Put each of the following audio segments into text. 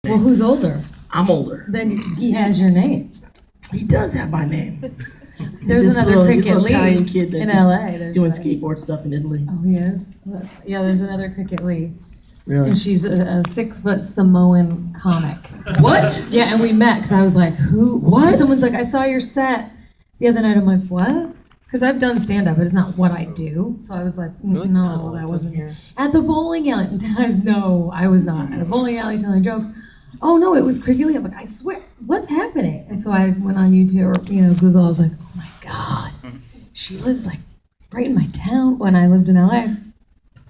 Well, who's older? I'm older. Then he has your name. He does have my name. There's another Cricket Leigh Italian kid in LA. Doing skateboard stuff in Italy. Oh, he is? Well, yeah, there's another Cricket Leigh. Really? And she's a 6-foot Samoan comic. What? Yeah, and we met because I was like, who? What? Someone's like, I saw your set the other night. I'm like, what? Because I've done stand-up, but it's not what I do. So I was like, no, that wasn't here. At the bowling alley. No, I was not. At a bowling alley telling jokes. Oh, no, it was Cricket Leigh. I'm like, I swear, what's happening? And so I went on YouTube or, Google. I was like, oh, my God. She lives, like, right in my town when I lived in LA.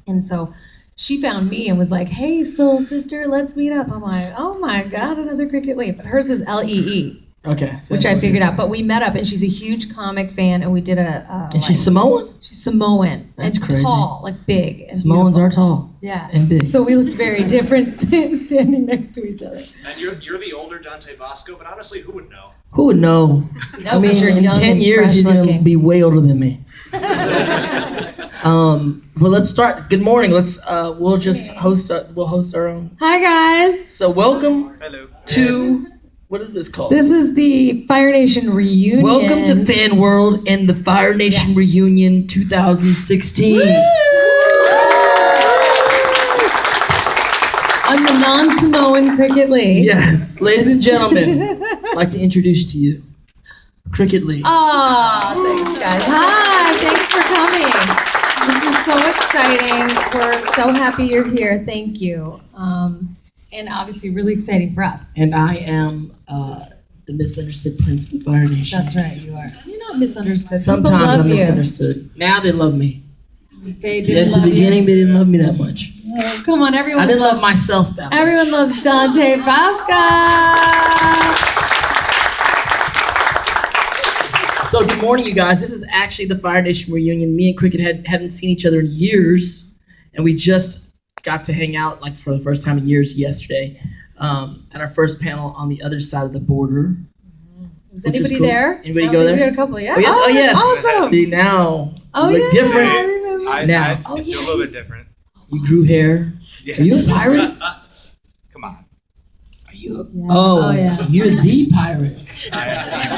And so she found me and was like, hey, soul sister, let's meet up. I'm like, oh, my God, another Cricket Leigh. But hers is Lee. Okay. So which I figured out. But we met up, and she's a huge comic fan, and we did and she's Samoan? She's Samoan. That's and crazy. Tall, like big. And Samoans beautiful. are tall. Yeah. And big. So we looked very different standing next to each other. And you're the older Dante Basco, but honestly, who would know? Who would know? No, I mean, you're in young 10 and years, you're going to fresh-looking. be way older than me. Well, let's start. Good morning. We'll just host our own. Hi, guys. So welcome Hello. to, what is this called? This is the Fire Nation reunion. Welcome to Fan World and the Fire Nation Reunion 2016. I'm the non-Samoan Cricket Leigh. Yes, ladies and gentlemen, I'd like to introduce to you Cricket Leigh. Oh, thanks, guys. Hi, thanks for coming. This is so exciting. We're so happy you're here. Thank you. And obviously really exciting for us. And I am the misunderstood Prince of the Fire Nation. That's right, you are. You're not misunderstood. Sometimes People love I'm you. misunderstood. Now they love me. They At didn't the love beginning, you. they didn't love me that much. Oh, come on, everyone I didn't loves love myself that much. Everyone loves Dante Basco. So good morning, you guys. This is actually the Fire Nation reunion. Me and Cricket haven't seen each other in years, and we just got to hang out like for the first time in years yesterday at our first panel on the other side of the border. Was Which anybody is cool. there? Anybody I go think there? We got a couple, yeah. Oh yes. Awesome. See now, Oh you yeah. look different. I remember. Now. I do a little bit different. You grew hair. Yeah. Are you a pirate? Come on. Are you? Yeah. Oh, Yeah. You're the pirate. That's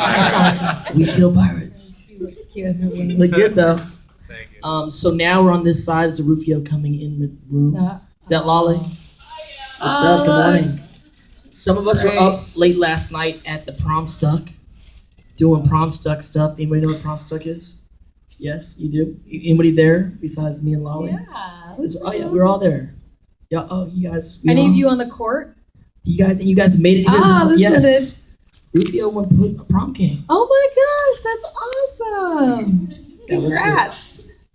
awesome. We kill pirates. She looks cute. Her wings. Look good though. Thank you. So now we're on this side. There's a Rufio coming in the room. Is that Lolly? What's up? Good morning. Some of us were up late last night at the Prom Stuck, doing Prom Stuck stuff. Anybody know what Prom Stuck is? Yes, you do. Anybody there besides me and Lolly? Yeah. Oh yeah, we're all there. Yeah. Oh, you guys. Any of you on the court? You guys made it here. Ah, Yes. Rufio won prom king. Oh my gosh, that's awesome. That was Congrats.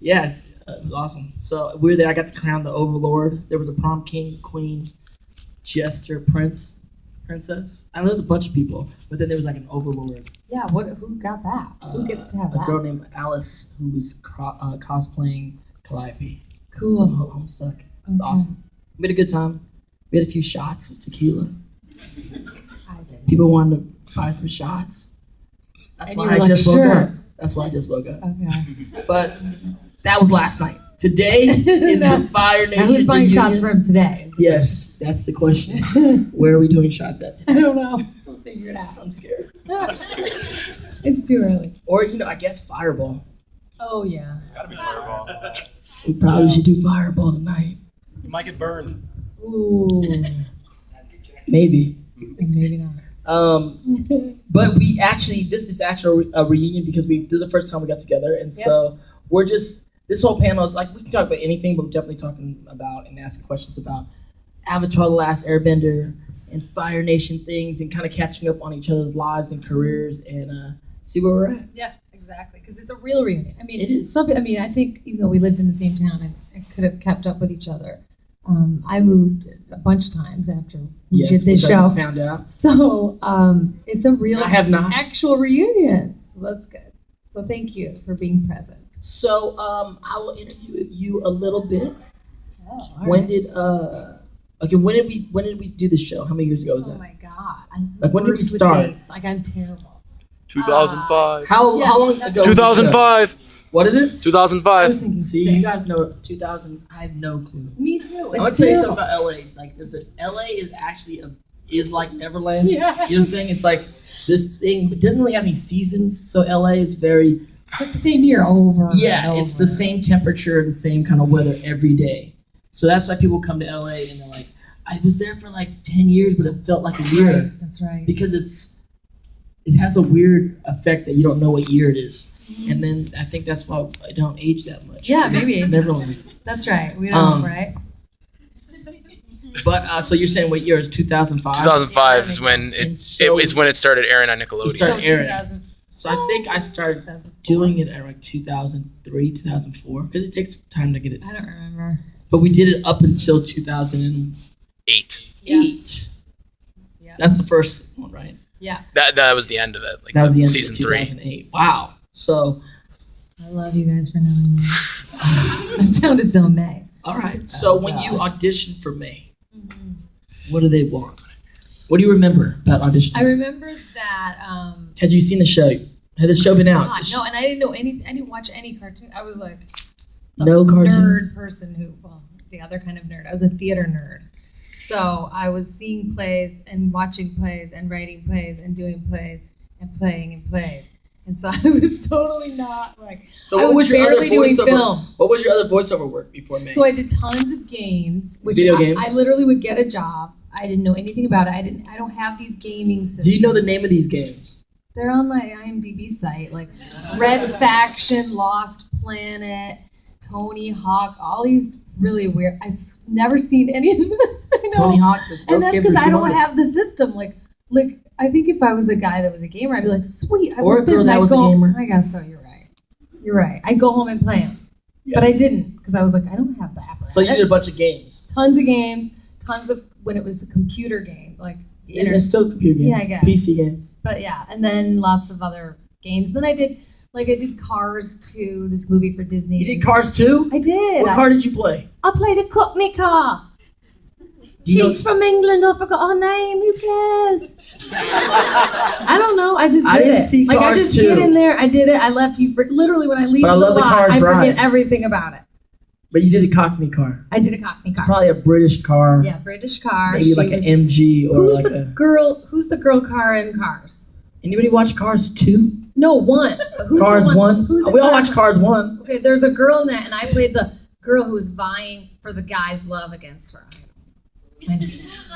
Yeah, it was awesome. So we were there. I got to crown the overlord. There was a prom king, queen, jester, princess. I know there's a bunch of people, but then there was like an overlord. Yeah, who got that? Who gets to have A girl that? named Alice who was cosplaying Calliope. Cool. Homestuck. It was Okay. awesome. We had a good time. We had a few shots of tequila. I did. People wanted to buy some shots. That's And why you were I like, just woke "Sure." up. That's why I just woke up. Okay. But that was last night. Today is the Fire Nation. Now who's buying reunion. shots for him today? is the Yes, that's the question. Where are we doing shots at today? I don't know. We'll figure it out. I'm scared. It's too early. Or, I guess Fireball. Oh, yeah. Gotta be Fireball. We probably should do Fireball tonight. You might get burned. Ooh. Maybe. Maybe not. But this is actually a reunion because this is the first time we got together. And so we're just, this whole panel is like, we can talk about anything, but we're definitely talking about and asking questions about Avatar The Last Airbender and Fire Nation things and kind of catching up on each other's lives and careers and see where we're at. Yeah, exactly. Because it's a real reunion. I mean, It is. I think even though we lived in the same town and could have kept up with each other, I moved a bunch of times after we did this which I show. just found out. So it's a real, I have not. actual reunion. So that's good. So thank you for being present. So I will interview you a little bit. Oh, all When right. did we do the show? How many years ago was Oh that? my God. Like, when did we Worst with start? dates. Like, I'm terrible. 2005. How long that's- ago? was the show? 2005. What is it? I was 2005. thinking See, six. you guys know 2000. I have no clue. Me too. I want It's to tell you terrible. something about LA. Like, LA is actually a is like Neverland. Yeah. You know what I'm saying? It's like this thing, it doesn't really have any seasons, so LA is very... It's like the same year over Yeah, and over. it's the same temperature and the same kind of weather every day. So that's why people come to LA and they're like, I was there for like 10 years, but it felt like a year. That's right. Because it has a weird effect that you don't know what year it is. And then I think that's why I don't age that much. Yeah, maybe. Neverland. That's right. We don't, right? But so you're saying what year is 2005? 2005 is when it started airing on Nickelodeon. started airing. 2000. So I think I started 2004. doing it at like 2003, 2004, because it takes time to get it. I don't remember. But we did it up until 2008. Yeah. That's the first one, right? Yeah. That was the end of it. Like That was the end season of 3. 2008. Wow. So, I love you guys for knowing me. That sounded so May. all right. So when you auditioned for May, what do they want? What do you remember about auditioning? I remember that. Had you seen the show? Had the show been out? God, no, and I didn't know any. I didn't watch any cartoon. I was like the No cartoons? nerd person who, well, the other kind of nerd. I was a theater nerd. So I was seeing plays and watching plays and writing plays and doing plays and playing in plays. And so I was totally not like. So I what was your other barely doing voiceover? film. What was your other voiceover work before May? So I did tons of games, which Video games? I literally would get a job. I didn't know anything about it. I don't have these gaming systems. Do you know the name of these games? They're on my IMDb site, like Red Faction, Lost Planet, Tony Hawk, all these really weird. I've never seen any of them. I know. Tony Hawk. And that's because I don't have the system. Like I think if I was a guy that was a gamer, I'd be like, sweet, I Or want a girl this, and that I'd was a go. gamer. I guess so. You're right. I'd go home and play them, but I didn't because I was like, I don't have the apparatus. So you did a bunch of games. Tons of games, tons of when it was a computer game, like the And there's still computer games. Yeah, I guess. PC games. But yeah, and then lots of other games. Then I did Cars 2, this movie for Disney. You did Cars 2? I did. What car did you play? I played a Cockney car. Do you She's from England. I forgot her name. Who cares? I don't know. I just did I didn't it. see I Cars just 2. get in there. I did it. I left you for literally when I leave But I the love the lot. Cars I forget ride. everything about it. But you did a Cockney car. I did a Cockney car. Probably a British car. Yeah, British car. Maybe She like was- an MG or Who's like the a... girl? Who's the girl car in Cars? Anybody watch Cars 2? No, one. Who's Cars the 1? Who's the We all guy- watch Cars 1. Okay, there's a girl in that, and I played the girl who was vying for the guy's love against her. I know.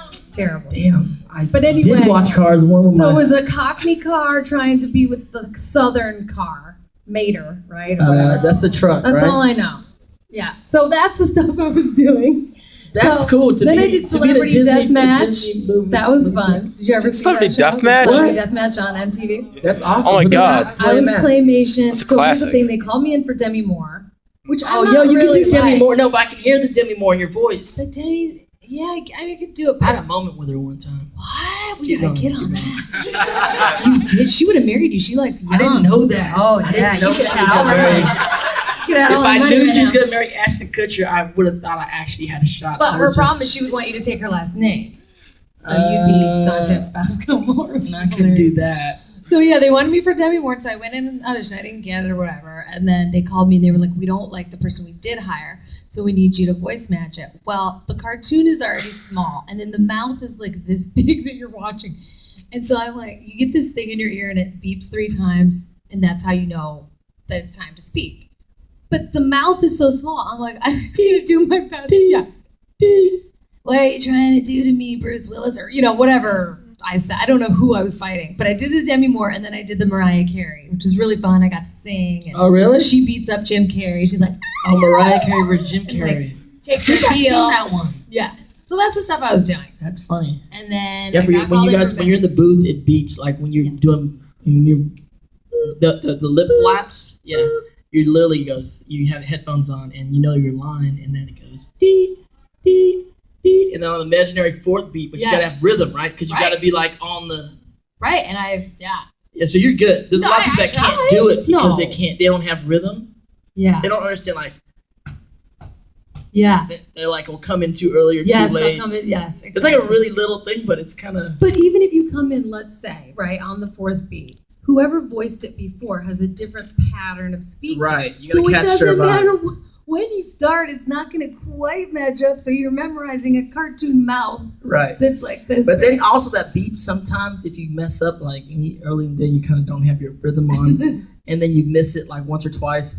It's terrible. Damn. But anyway, did watch Cars 1 with so it my... was a Cockney car trying to be with the Southern car, Mater, right? Or whatever. that's the truck, That's right? all I know. Yeah. So that's the stuff I was doing. That's So, cool. Then I did Celebrity Deathmatch. That was fun. Did you ever see Celebrity that show? Deathmatch? Celebrity Deathmatch on MTV. That's awesome. Oh my What's God. that? I was Matt. claymation. That's a So here's the classic. thing: they called me in for Demi Moore, which I'm Oh, not yo, you really can do Demi like. Moore. No, but I can hear the Demi Moore in your voice. But Demi, yeah, I mean, I could do it. I had But a moment with her one time. what? We Keep gotta going, get on keep that. You did. She would have married you. She likes young. I didn't know that. Oh I yeah, didn't know you could she have got all her married. money. You could have If all her I money knew right she was now. gonna marry Ashton Kutcher, I would have thought I actually had a shot. But I her was problem is she would want you to take her last name. So you'd be Dante Basco Moore. just- I couldn't do that. So yeah, they wanted me for Demi Moore, so I went in and auditioned. I didn't get it or whatever. And then they called me and they were like, we don't like the person we did hire, so we need you to voice match it. Well, the cartoon is already small, and then the mouth is like this big that you're watching. And so I'm like, you get this thing in your ear and it beeps 3 times, and that's how you know that it's time to speak. But the mouth is so small. I'm like, I need to do my best. Yeah. What are you trying to do to me, Bruce Willis? Or, whatever I said. I don't know who I was fighting. But I did the Demi Moore, and then I did the Mariah Carey, which was really fun. I got to sing. And Oh, really? she beats up Jim Carrey. She's like, Oh, Mariah Carey versus Jim And, like, Carrey. takes her I seen heel. that one. Yeah. So that's the stuff I was doing. That's funny. And then Yeah, I for got when called you in guys for when you're in the booth, it beeps like when you're doing the lip flaps. Yeah, you literally goes. You have headphones on and you know your line, and then it goes dee dee dee, and then on the imaginary 4th beat, but you Yes. gotta have rhythm, right? Because you Right. gotta be like on the. Right. And yeah. Yeah, so you're good. There's a No, lot of I people that can't tried. do it because No. they don't have rhythm. Yeah. They don't understand like Yeah. they're like will come in too early or Yes. too late. they'll come in- yes. It's like a exactly. really little thing, but it's kind of But even if you come in, let's say, right, on the 4th beat, whoever voiced it before has a different pattern of speaking. right. You So gotta it catch their doesn't vibe. matter when you start, it's not going to quite match up. So you're memorizing a cartoon mouth. Right. That's like this. But then also that beep sometimes, if you mess up like early in the day, you kind of don't have your rhythm on, and then you miss it like once or twice,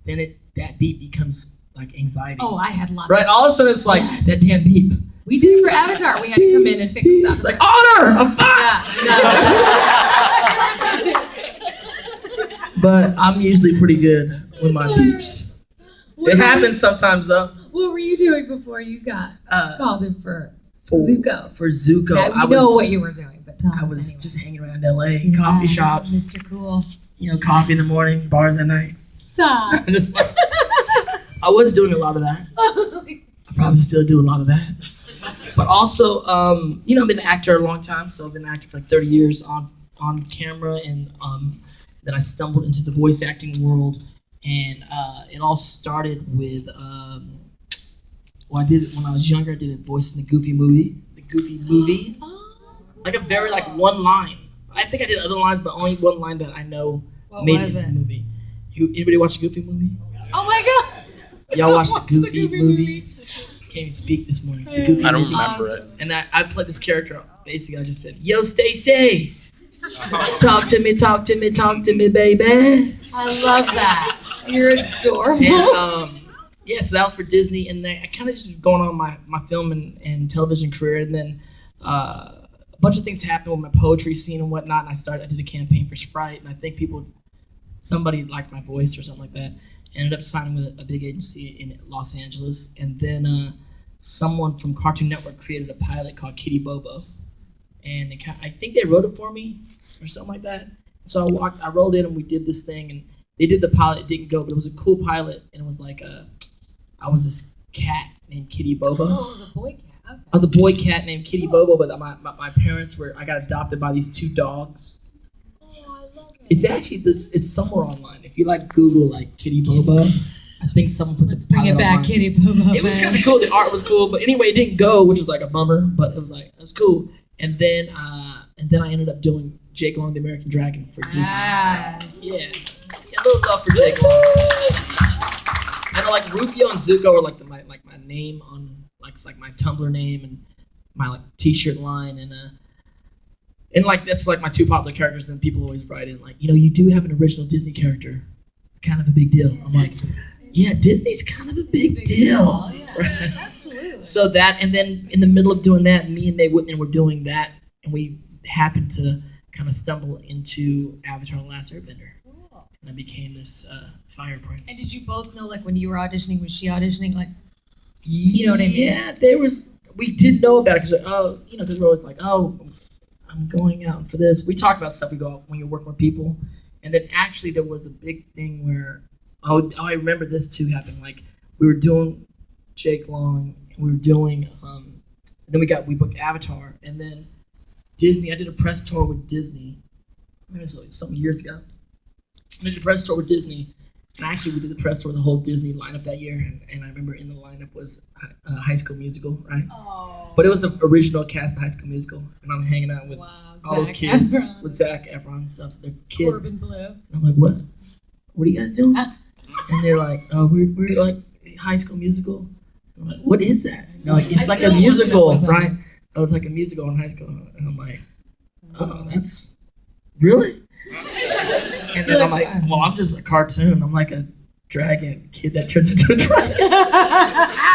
then that beep becomes like anxiety. Oh, I had lots. Right. All of a sudden, it's like that damn beep. We did it for Avatar. We had to come in and fix stuff. Like honor. I'm fine. Yeah. But I'm usually pretty good with my beeps. It happens sometimes though. What were you doing before you got called in for Zuko? For Zuko, Yeah, we know what you were doing, but tell us I was anyway. just hanging around LA, coffee shops. Mr. Cool. Coffee in the morning, bars at night. Stop. I was doing a lot of that. I probably still do a lot of that. But also, I've been an actor a long time, so I've been an actor for like 30 years on camera, and then I stumbled into the voice acting world, and it all started with, I did it when I was younger. I did a voice in the Goofy movie. Like a very one line. I think I did other lines, but only one line that I know made it in the movie. Anybody watch the Goofy movie? Oh my God! Y'all watched the Goofy movie? Can't even speak this morning. The Goofy I don't movie. remember it. And I played this character. Basically, I just said, "Yo, Stacy, talk to me, baby." I love that. You're adorable. And so that was for Disney, and then I kind of just was going on my film and television career, and then a bunch of things happened with my poetry scene and whatnot, and I did a campaign for Sprite, and I think somebody liked my voice or something like that. Ended up signing with a big agency in Los Angeles, and then someone from Cartoon Network created a pilot called Kitty Bobo, and I think they wrote it for me or something like that. So I rolled in and we did this thing, and they did the pilot. It didn't go, but it was a cool pilot, and it was like I was this cat named Kitty Bobo. Oh, it was a boy cat. Okay. I was a boy cat named Kitty Bobo, but my parents I got adopted by these two dogs. It's actually it's somewhere online. If you Google Kitty Bobo, I think someone put Let's bring it back, online. Kitty Bobo. It was kind of cool. The art was cool, but anyway, it didn't go, which was a bummer. But it was cool. And then I ended up doing Jake Long, the American Dragon for Disney. Yes. Yeah, a little love for Jake Long. And Rufio and Zuko are my name on it's my Tumblr name and my T-shirt line and that's my two popular characters. And people always write in you do have an original Disney character. It's kind of a big deal. I'm like, yeah, Disney's kind of a big deal. Yeah, absolutely. So that, and then in the middle of doing that, me and Leigh were doing that, and we happened to kind of stumble into Avatar The Last Airbender. Cool. And I became this fire prince. And did you both know when you were auditioning, was she auditioning you know what I mean? Yeah, we did know about it because we're always I'm going out for this. We talk about stuff we go out when you're working with people. And then actually there was a big thing where, I remember this too happened. We were doing Jake Long, and we were doing, and then we booked Avatar. And then Disney, I did a press tour with Disney. It was some years ago. I did a press tour with Disney. And actually we did the press tour with the whole Disney lineup that year. And I remember in the lineup was High School Musical, right? Oh. But it was the original cast of High School Musical, and I'm hanging out with all those kids, Efron. with Zac Efron and stuff. They're kids. Corbin Blue. And I'm like, what? What are you guys doing? And they're like, oh, we're High School Musical. I'm like, what is that? And they're it's like a musical, right? Oh, it's like a musical in high school. And I'm like, oh, that's really? And then I'm like, well, I'm just a cartoon. I'm like a dragon kid that turns into a dragon.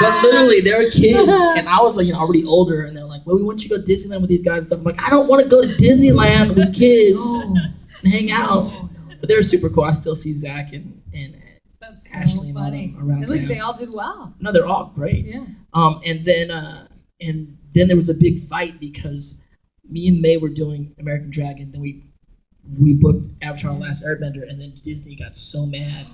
But literally, they were kids, and I was already older, and they're like, well, we want you to go to Disneyland with these guys and stuff. I'm like, I don't want to go to Disneyland with kids and hang out. But they were super cool. I still see Zach and That's Ashley so and all funny. them around And look, town. they all did well. No, they're all great. Yeah. And then there was a big fight because me and May were doing American Dragon. Then we booked Avatar The Last Airbender, and then Disney got so mad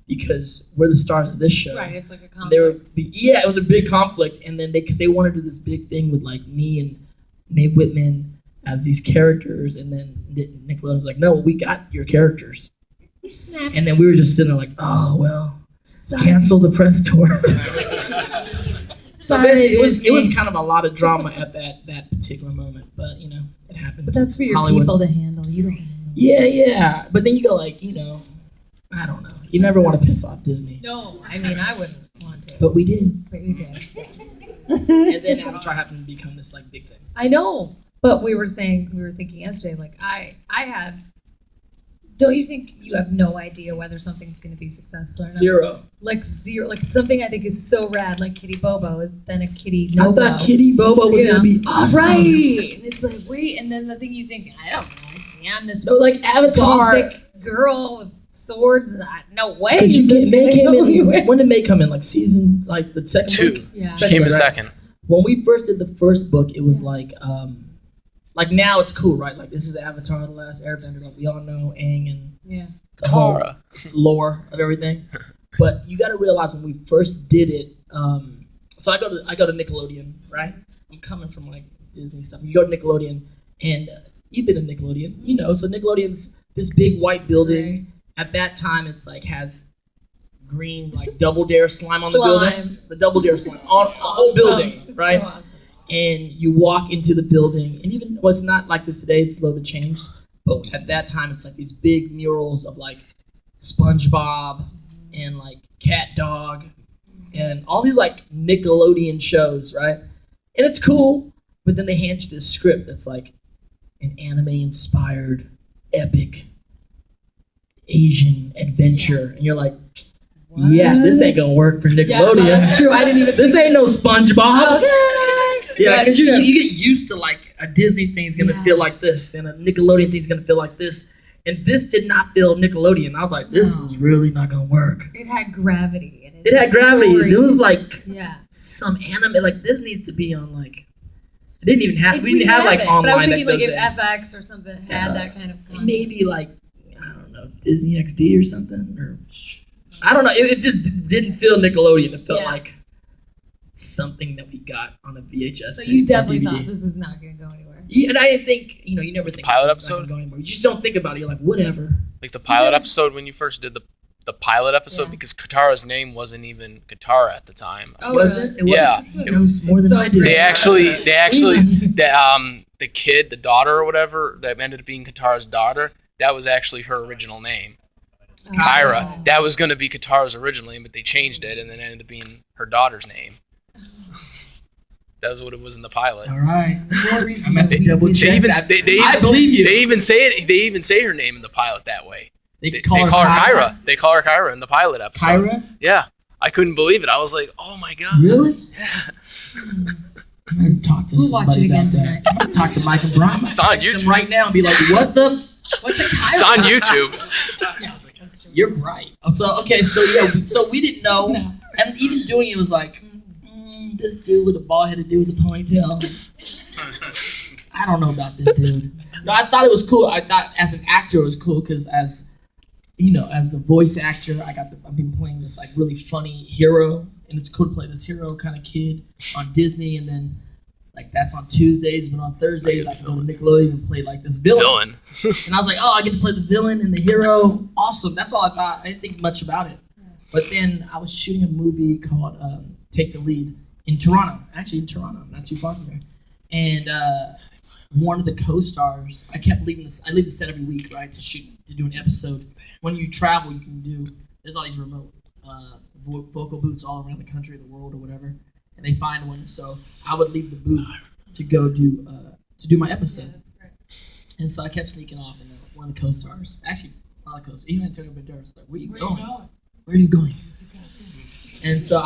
because we're the stars of this show. Right, it's like a conflict. It was a big conflict, and then because they wanted to do this big thing with me and Mae Whitman as these characters, and then Nickelodeon was like, no, we got your characters. Snap. And then we were just sitting there like, oh well, Sorry. cancel the press tour. So Sorry, basically, it was Disney. kind of a lot of drama at that particular moment, but it happens. But that's for your Hollywood. people to handle. You don't handle. Yeah. But then you go I don't know. You never want to piss off Disney. No. I mean, I wouldn't want to. But we did. But we did. And then Avatar happened to become this like big thing. I know. But we were thinking yesterday, like, I had, don't you think you have no idea whether something's going to be successful or not? Zero. Like zero. Like something I think is so rad, like Kitty Bobo, is then a Kitty I Nobo. thought Kitty Bobo was going to be awesome. Right. And it's like, wait, and then the thing you think, I don't know, damn, this No, like Avatar. gothic girl with swords, no way. Because May came in, anywhere. when did May come in? Like season, like the second 2. book? Yeah. She came in right? second. When we first did the first book, it was like now it's cool, right? Like this is Avatar The Last Airbender. Like we all know Aang and the whole Katara. lore of everything. But you got to realize when we first did it. So I go to Nickelodeon, right? I'm coming from like Disney stuff. You go to Nickelodeon, and you've been to Nickelodeon, you know. So Nickelodeon's this big white building. Right. At that time, it's like has green like Double Dare slime on the building. The Double Dare slime on the whole building, right? So awesome. And you walk into the building, and even it's not like this today, it's a little bit changed. But at that time, it's like these big murals of like SpongeBob and like Cat Dog and all these like Nickelodeon shows, right? And it's cool, but then they hand you this script that's like an anime-inspired, epic Asian adventure, and you're like, yeah, this ain't gonna work for Nickelodeon. Yeah, that's true. I didn't even. This ain't no SpongeBob. Okay. Yeah, because That's true. you get used to like a Disney thing's gonna feel like this, and a Nickelodeon thing's gonna feel like this, and this did not feel Nickelodeon. I was like, this is really not gonna work. It had gravity. And It had gravity. story. It was like Yeah. some anime. Like this needs to be on like. It didn't even have. We didn't have like it, online. But I was thinking like like if those days. FX or something had that kind of content. Maybe like I don't know Disney XD or something, or I don't know. It just didn't feel Nickelodeon. It felt like something that we got on a VHS. So you tape or definitely DVD. thought this is not going to go anywhere. Yeah, and I didn't think, you never think Pilot it's not episode? going anywhere. You just don't think about it. You're like, whatever. Like the pilot episode when you first did the pilot episode, Yeah. because Katara's name wasn't even Katara at the time. Oh, Was really? it? It was. Yeah. It was more than So I did. They actually the kid, the daughter or whatever that ended up being Katara's daughter, that was actually her original name. Oh. Kyra. That was going to be Katara's original name, but they changed it and then it ended up being her daughter's name. That was what it was in the pilot. All right. More reason I'm at that the we double did check. that. I believe you. They even say it. They even say her name in the pilot that way. They They call her Kyra. They call her Kyra in the pilot episode. Kyra? Yeah, I couldn't believe it. I was like, oh my god. Really? Yeah. I'm going to talk to We'll watch somebody it again about that. tonight. I'm going to talk to Mike and Brian. It's on Text them YouTube. right now and be like, what the? What the Kyra? It's on YouTube. Yeah, that's true. You're right. So we didn't know. No. And even doing it was like, this dude with a bald-headed dude with a ponytail. I don't know about this dude. No, I thought it was cool. I thought as an actor it was cool because as the voice actor, I've been playing this like really funny hero, and it's cool to play this hero kind of kid on Disney, and then like that's on Tuesdays, but on Thursdays I can go to Nickelodeon and play like this villain. And I was like, oh, I get to play the villain and the hero. Awesome. That's all I thought. I didn't think much about it. But then I was shooting a movie called Take the Lead in Toronto. Actually, in Toronto, not too far from there. And one of the co-stars, I kept leaving this. I leave the set every week, right, to do an episode. When you travel, you can do. There's all these remote vocal booths all around the country, the world, or whatever. And they find one, so I would leave the booth to go do my episode. Yeah, that's great. And so I kept sneaking off, and one of the co-stars, actually, a lot of co-stars, even Antonio Banderas, was like, where are you going? Where are you going? And so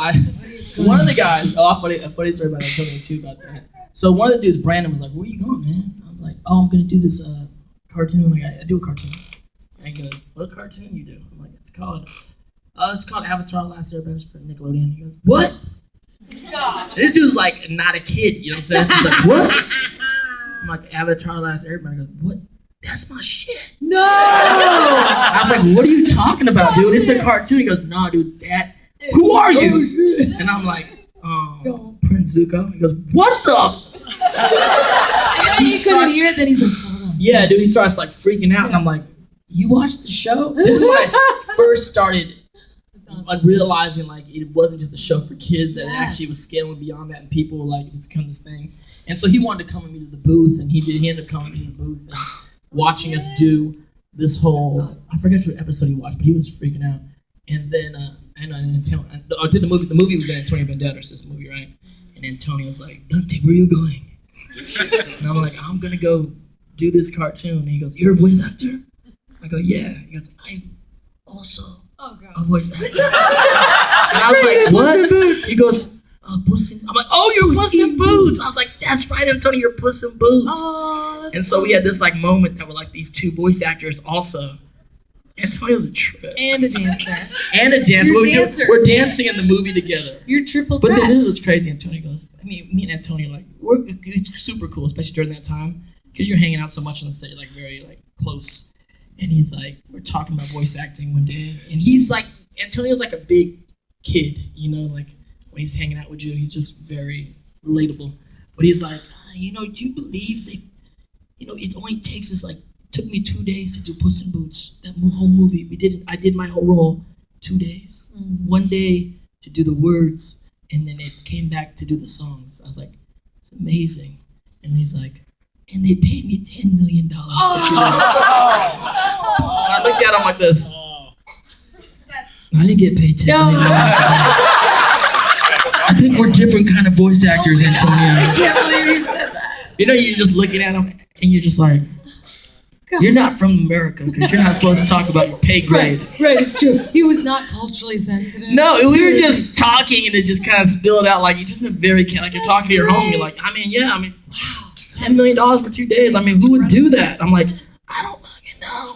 one of the guys, a funny story about Antonio too about that. So one of the dudes, Brandon, was like, where are you going, man? I was like, oh, I'm going to do this cartoon. Like, I do a cartoon. And he goes, what cartoon you do? I'm like, it's called Avatar The Last Airbender for Nickelodeon. He goes, what? Stop. This dude's like not a kid, you know what I'm saying? He's like, what? I'm like, Avatar The Last Airbender. He goes, what? That's my shit. No! I was like, what are you talking about, dude? It's a cartoon. He goes, no, dude, who are you? And I'm like, Don't. Prince Zuko. He goes, what the? And then you couldn't hear it, then he's like, hold on. Yeah, dude, he starts like freaking out, and I'm like, you watched the show? This is when I first started realizing like it wasn't just a show for kids, that it actually was scaling beyond that, and people were like, it's kind of this thing. And so he wanted to come with me to the booth, and he ended up coming to the booth and watching us do this whole, I forget what episode he watched, but he was freaking out. And then And I did the movie. The movie was Antonio Banderas, this movie, right? And Antonio was like, Dante, where are you going? And I'm like, I'm gonna go do this cartoon. And he goes, you're a voice actor? I go, yeah. He goes, I'm also a voice actor. And I was like, what? He goes, Puss in... I'm like, oh, you're Puss in Boots. I was like, that's right, Antonio, you're Puss in Boots. Oh, and so we had this like moment that were like these two voice actors also. Antonio's a trip. And a dancer. And a dancer. We're dancing in the movie together. You're triple But threat. then this was crazy. Antonio goes, me and Antonio, like, it's super cool, especially during that time, because you're hanging out so much on the stage, like, very, like, close. And he's like, we're talking about voice acting one day, and he's like, Antonio's like a big kid, you know, like, when he's hanging out with you, he's just very relatable. But he's like, do you believe that, it only takes us, like, took me 2 days to do Puss in Boots, that whole movie. I did my whole role 2 days. Mm-hmm. 1 day to do the words, and then it came back to do the songs. I was like, it's amazing. And he's like, and they paid me $10 million. I looked at him like this. I didn't get paid $10 million. I think we're different kind of voice actors, Antonio. I can't believe he said that. You're just looking at him, and you're just like, God. You're not from America because you're not supposed to talk about your pay grade. Right, it's true. He was not culturally sensitive. No, we were just talking and it just kind of spilled out like you just like you're talking to your home. You're like, wow, $10 million for 2 days. I mean, who would do that? I'm like, I don't fucking know.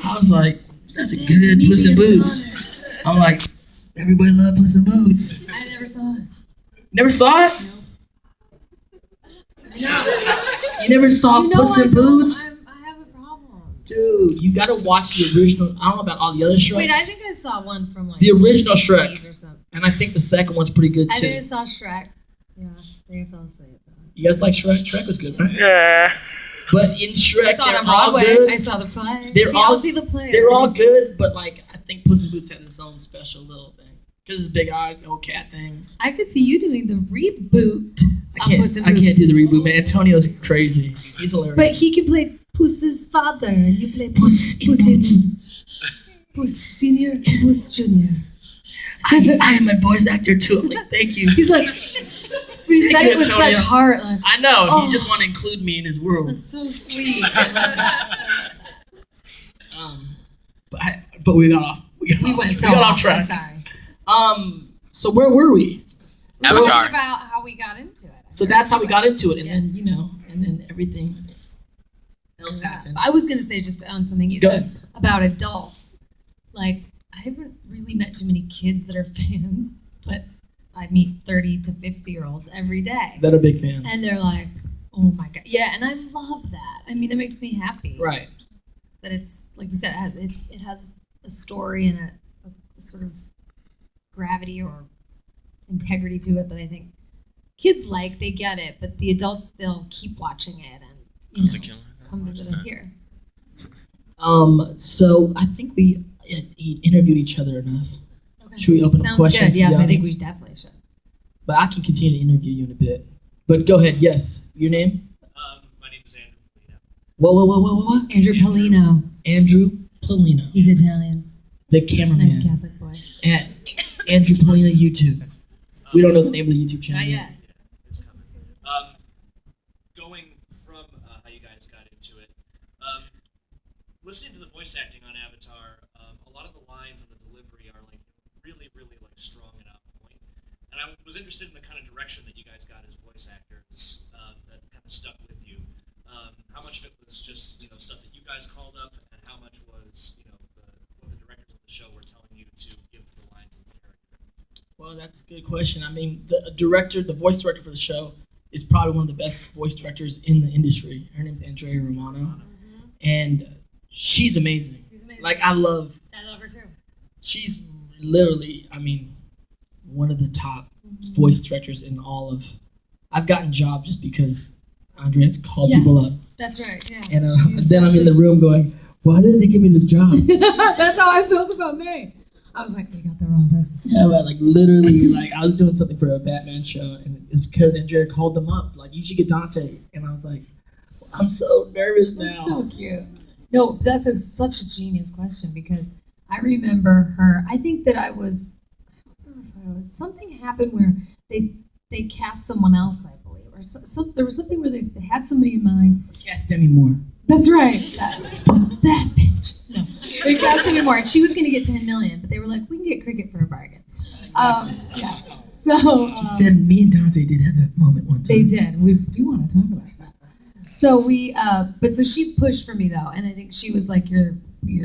I was like, that's a good Puss in Boots. I'm like, everybody loves Puss in Boots. I never saw it. Never saw it? No. You never saw Puss in Boots? I have a problem. Dude, you gotta watch the original. I don't know about all the other Shreks. Wait, I think I saw one from like the original Shrek. or something. And I think the second one's pretty good too. I think I saw Shrek. Yeah, they fell asleep. You guys like Shrek? Shrek was good, right? Yeah. But in Shrek, I saw it on Broadway. I saw the play. I'll see the play. They're all good, but like I think Puss in Boots had its own special little thing. Because his big eyes, the whole cat thing. I could see you doing the reboot. I can't do the reboot, man. Antonio's crazy. He's hilarious. But he can play Puss's father, and you play Puss Senior and Puss Junior. I am a voice actor too. I'm like, thank you. He's like, we said it with such heart. Like, I know. He just want to include me in his world. That's so sweet. I love that. But we got off. We got off track. Sorry. So where were we? Avatar. Talking about how we got into it. So that's how we got into it, and then everything else happened. I was gonna say just on something you said about adults. Like I haven't really met too many kids that are fans, but I meet 30 to 50-year-olds every day that are big fans, and they're like, "Oh my god, yeah!" And I love that. I mean, it makes me happy. Right. That it's like you said, it has a story and a sort of gravity or integrity to it that I think kids like. They get it, but the adults, they'll keep watching it and come visit us here. So I think we interviewed each other enough. Okay. Should we open up questions? Good. Yes, I think we definitely should. But I can continue to interview you in a bit. But go ahead. Yes, your name? My name is Andrew Polino. What? Andrew Polino. Andrew Polino. He's Italian. The cameraman. Nice Catholic boy. At Andrew Polino YouTube. We don't know the name of the YouTube channel. Not yet. It's coming. Going from how you guys got into it, listening to the voice acting on Avatar, a lot of the lines and the delivery are like really, really like strong and on point. And I was interested in the kind of direction that you guys got as voice actors that kind of stuck with you. How much of it was just stuff that you guys called up, and how much was what the directors of the show were telling you to give to the lines and the character? Well, that's a good question. I mean, the voice director for the show is probably one of the best voice directors in the industry. Her name's Andrea Romano, and she's amazing. Like, I love her too. She's literally, one of the top voice directors in all of. I've gotten jobs just because Andrea's called people up. That's right. Yeah. And then I'm in the room going, "Why did they give me this job?" That's how I felt about me. I was like, they got the wrong person. Yeah, but literally, I was doing something for a Batman show, and it's because Andrea called them up, like, you should get Dante. And I was like, I'm so nervous now. That's so cute. No, that's such a genius question, because I remember her. I think that I don't know if I was, something happened where they cast someone else, I believe. Or there was something where they had somebody in mind. Cast Demi Moore. That's right. That bitch. No. They cast Demi Moore, and she was going to get $10 million, but they were like, we can get Cricket for a bargain. Yeah. So she said, me and Dante did have a moment one time. They did. We do want to talk about that. So so she pushed for me though, and I think she was like, you're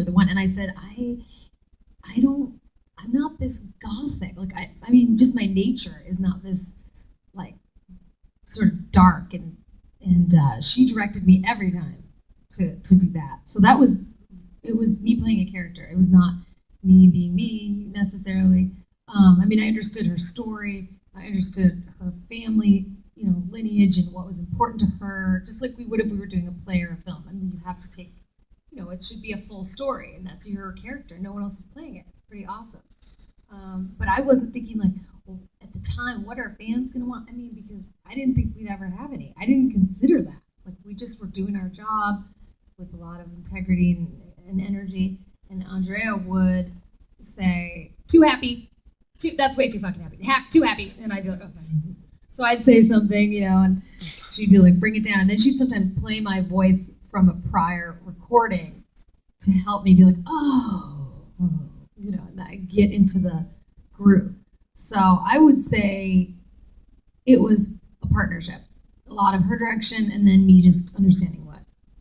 the one. And I said, I'm not this gothic. Like I mean, just my nature is not this like sort of dark, and she directed me every time to do that. So it was me playing a character. It was not me being me necessarily. I mean, I understood her story. I understood her family, lineage and what was important to her, just like we would if we were doing a play or a film. I mean, you have to take, it should be a full story, and that's your character. No one else is playing it. It's pretty awesome. But I wasn't thinking like, well, at the time, what are fans going to want? I mean, because I didn't think we'd ever have any. I didn't consider that. Like, we just were doing our job with a lot of integrity and energy. And Andrea would say, too happy. That's way too fucking happy. Too happy. And I'd go, okay. So I'd say something, and she'd be like, bring it down. And then she'd sometimes play my voice from a prior recording to help me be like, and I get into the groove. So I would say it was a partnership. A lot of her direction and then me just understanding what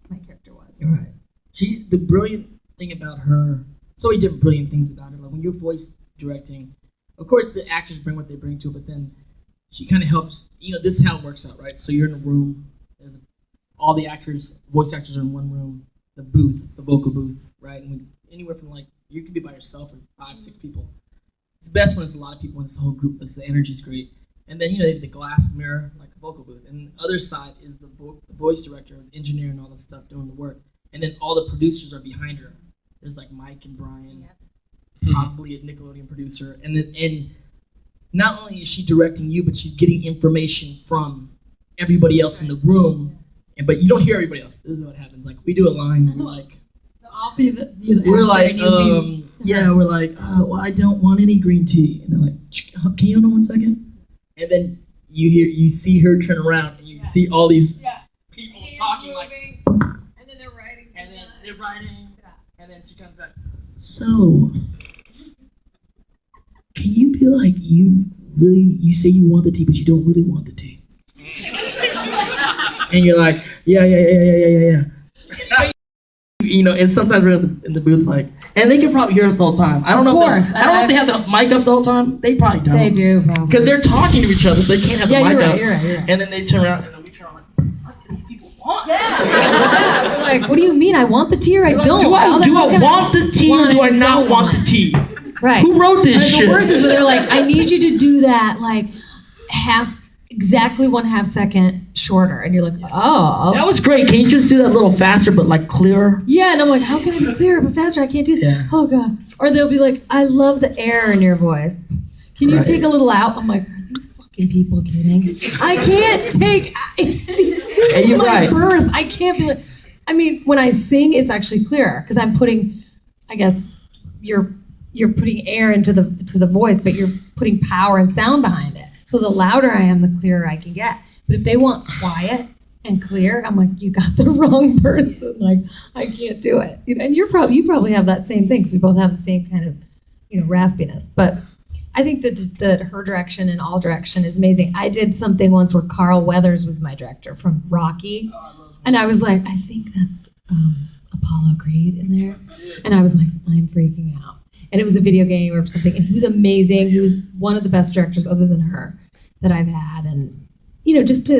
my character was. Right. The brilliant thing about her, so many different brilliant things about her. Like when you're voice directing, of course the actors bring what they bring to it, but then she kind of helps, this is how it works out, right? So you're in a room, there's all the voice actors are in one room, the vocal booth, right? And anywhere from like, you could be by yourself or 5, 6 people. It's best when it's a lot of people in this whole group, the energy's great. And then, they have the glass mirror, like a vocal booth. And the other side is the voice director, engineer, and all that stuff doing the work. And then all the producers are behind her. There's like Mike and Brian, probably a Nickelodeon producer. And not only is she directing you, but she's getting information from everybody else in the room. But you don't hear everybody else. This is what happens. Like, we do a line, we're like, so I'll be the we're like, we're like, well, I don't want any green tea. And they're like, can you hold on 1 second? And then you see her turn around, and you see all these people talking moving, and then they're writing. And then she comes back. So, can you be like, you say you want the tea, but you don't really want the tea? And you're like, yeah. And sometimes we're in the booth like, and they can probably hear us the whole time. I don't know. I don't know if they have the mic up the whole time. They probably don't. They do, probably. Because they're talking to each other, so they can't have the mic up. You're right. And then they turn around, and then we turn around like, what do these people want? Yeah. We're like, what do you mean? I want the tea or I don't? Do I want the tea or do I not want the tea? Right. Who wrote this shit? The worst is when they're like, I need you to do that like exactly 1/2 second shorter, and you're like, oh. That was great. Can you just do that a little faster, but like clearer? Yeah, and I'm like, how can I be clearer but faster? I can't do that. Yeah. Oh god. Or they'll be like, I love the air in your voice. Can you take a little out? I'm like, are these fucking people kidding? I can't take. This is my birth. I can't be like. I mean, when I sing, it's actually clearer because I'm putting. I guess you're putting air into the voice, but you're putting power and sound behind it. So the louder I am, the clearer I can get. But if they want quiet and clear, I'm like, you got the wrong person. Like, I can't do it. And you probably have that same thing. Because we both have the same kind of, raspiness. But I think that her direction and all direction is amazing. I did something once where Carl Weathers was my director from Rocky, and I was like, I think that's Apollo Creed in there, and I was like, I'm freaking out. And it was a video game or something, and he was amazing. He was one of the best directors other than her that I've had, and it's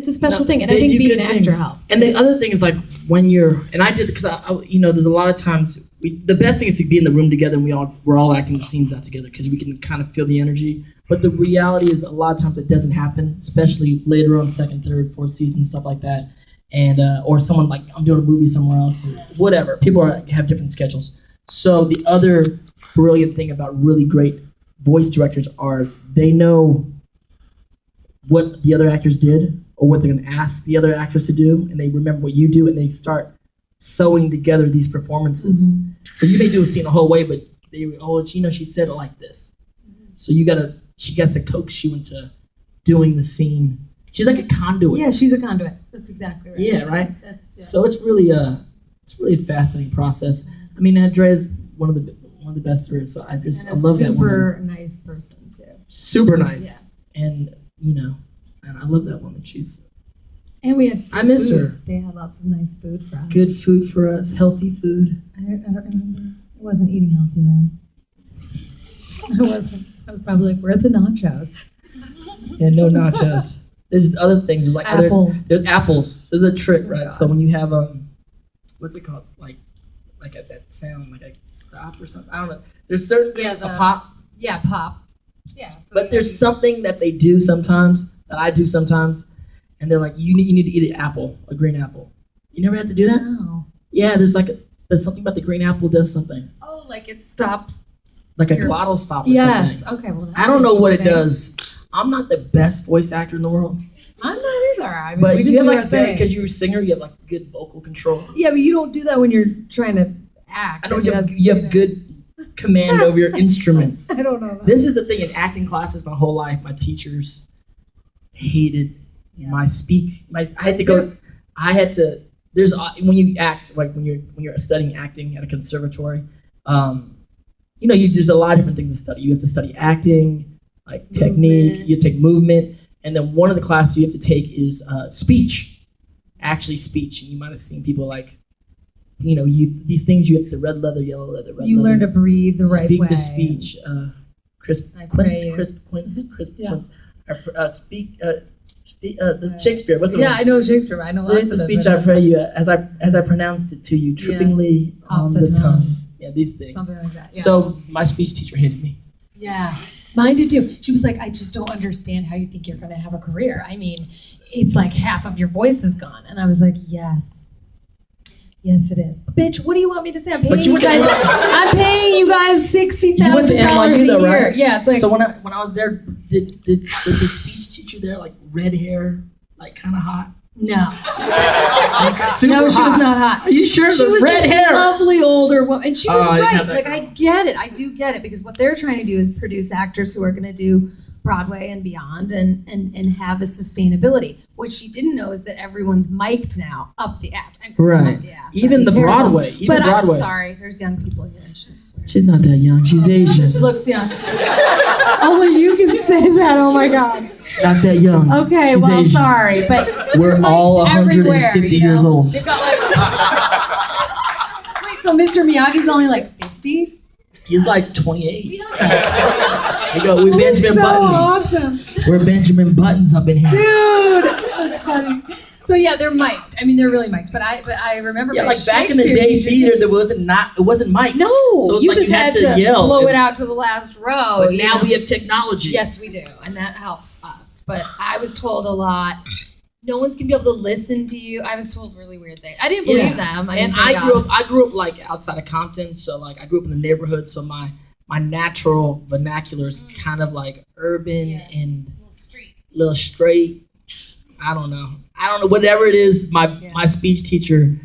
a special thing, and I think being an actor helps. And the other thing is like when you're, and I did because there's a lot of times the best thing is to be in the room together, and we're all acting the scenes out together because we can kind of feel the energy. But the reality is a lot of times it doesn't happen, especially later on, 2nd, 3rd, 4th season, stuff like that, and or someone like I'm doing a movie somewhere else, or whatever. People have different schedules. So the other brilliant thing about really great voice directors are they know what the other actors did or what they're going to ask the other actors to do, and they remember what you do, and they start sewing together these performances. Mm-hmm. So you may do a scene the whole way, but she said it like this. So she gets to coax you into doing the scene. She's like a conduit. Yeah, she's a conduit. That's exactly right. Yeah, right. So it's really a fascinating process. I mean, Andrea's one of the best there is. So I love that woman. Super nice person too. Super nice. Yeah. And and I love that woman. And we had. I miss food. her. They had lots of nice food for us. Good food for us, healthy food. I don't remember. I wasn't eating healthy then. I wasn't. I was probably like, where are the nachos? Yeah, no nachos. There's other things. There's like apples. There's apples. There's a trick, right? God. So when you have what's it called? Like at that sound, like a stop or something. I don't know. There's certain things. A pop. Yeah, pop. Yeah. So but there's something that they do sometimes that I do sometimes, and they're like, you need to eat an apple, a green apple. You never have to do that. No. Yeah, there's something about the green apple does something. Oh, like it stops. Like a glottal stop or yes. something. Okay. Well, I don't know what it does. I'm not the best voice actor in the world. I'm not either. I mean, but we you just have do our thing. because you're a singer, you have like good vocal control. Yeah, but you don't do that when you're trying to act. I know you have good command over your instrument. I don't know. This is the thing in acting classes. My whole life, my teachers hated my speech. I had to. There's when you act like when you're studying acting at a conservatory. There's a lot of different things to study. You have to study acting, like technique. You take movement, and then one of the classes you have to take is speech. Actually, speech. And you might have seen people like, these things you have to say: red leather, yellow leather, red leather. You learn to breathe the right way. Speak the speech. Crisp Quince. Speak. The Shakespeare. What's it? Yeah, I know Shakespeare. I know lots of the speech. I pray you as I pronounced it to you, trippingly on the tongue. Yeah, these things. Something like that. Yeah. So my speech teacher hated me. Yeah, mine did too. She was like, I just don't understand how you think you're going to have a career. I mean, it's like half of your voice is gone. And I was like, yes, it is. Bitch, what do you want me to say? I'm paying you guys $60,000 a year. Right? Yeah, it's like. So when I was there, did the speech teacher there like red hair, like kind of hot? No. No, she was not hot. Are you sure? She was red hair. Lovely older woman, and she was right. Like I get it. I do get it because what they're trying to do is produce actors who are going to do Broadway and beyond, and have a sustainability. What she didn't know is that everyone's mic'd now up the ass. Right. Up the ass. Even the Broadway. Even Broadway. I'm sorry. There's young people here. She's not that young. She's Asian. She just looks young. Only you can say that. Oh my God. Not that young. Okay, She's well, Asian. sorry, but we're all 150 years old. They've got like. Wait, so Mr. Miyagi's only like 50? He's like 28. Yeah. We're Benjamin Buttons. Awesome. We're Benjamin Buttons up in here. Dude, that's funny. So yeah, they're mic'd. I mean, they're really mic'd. But I remember. Yeah, like back in the day, theater it wasn't mic'd. No, so you just had to yell blow it out to the last row. But now we have technology. Yes, we do, and that helps us. But I was told a lot. No one's gonna be able to listen to you. I was told really weird things. I didn't believe them. I grew up like outside of Compton, so like I grew up in the neighborhood. So my natural vernacular is kind of like urban and a little straight. I don't know. Whatever it is, my speech teacher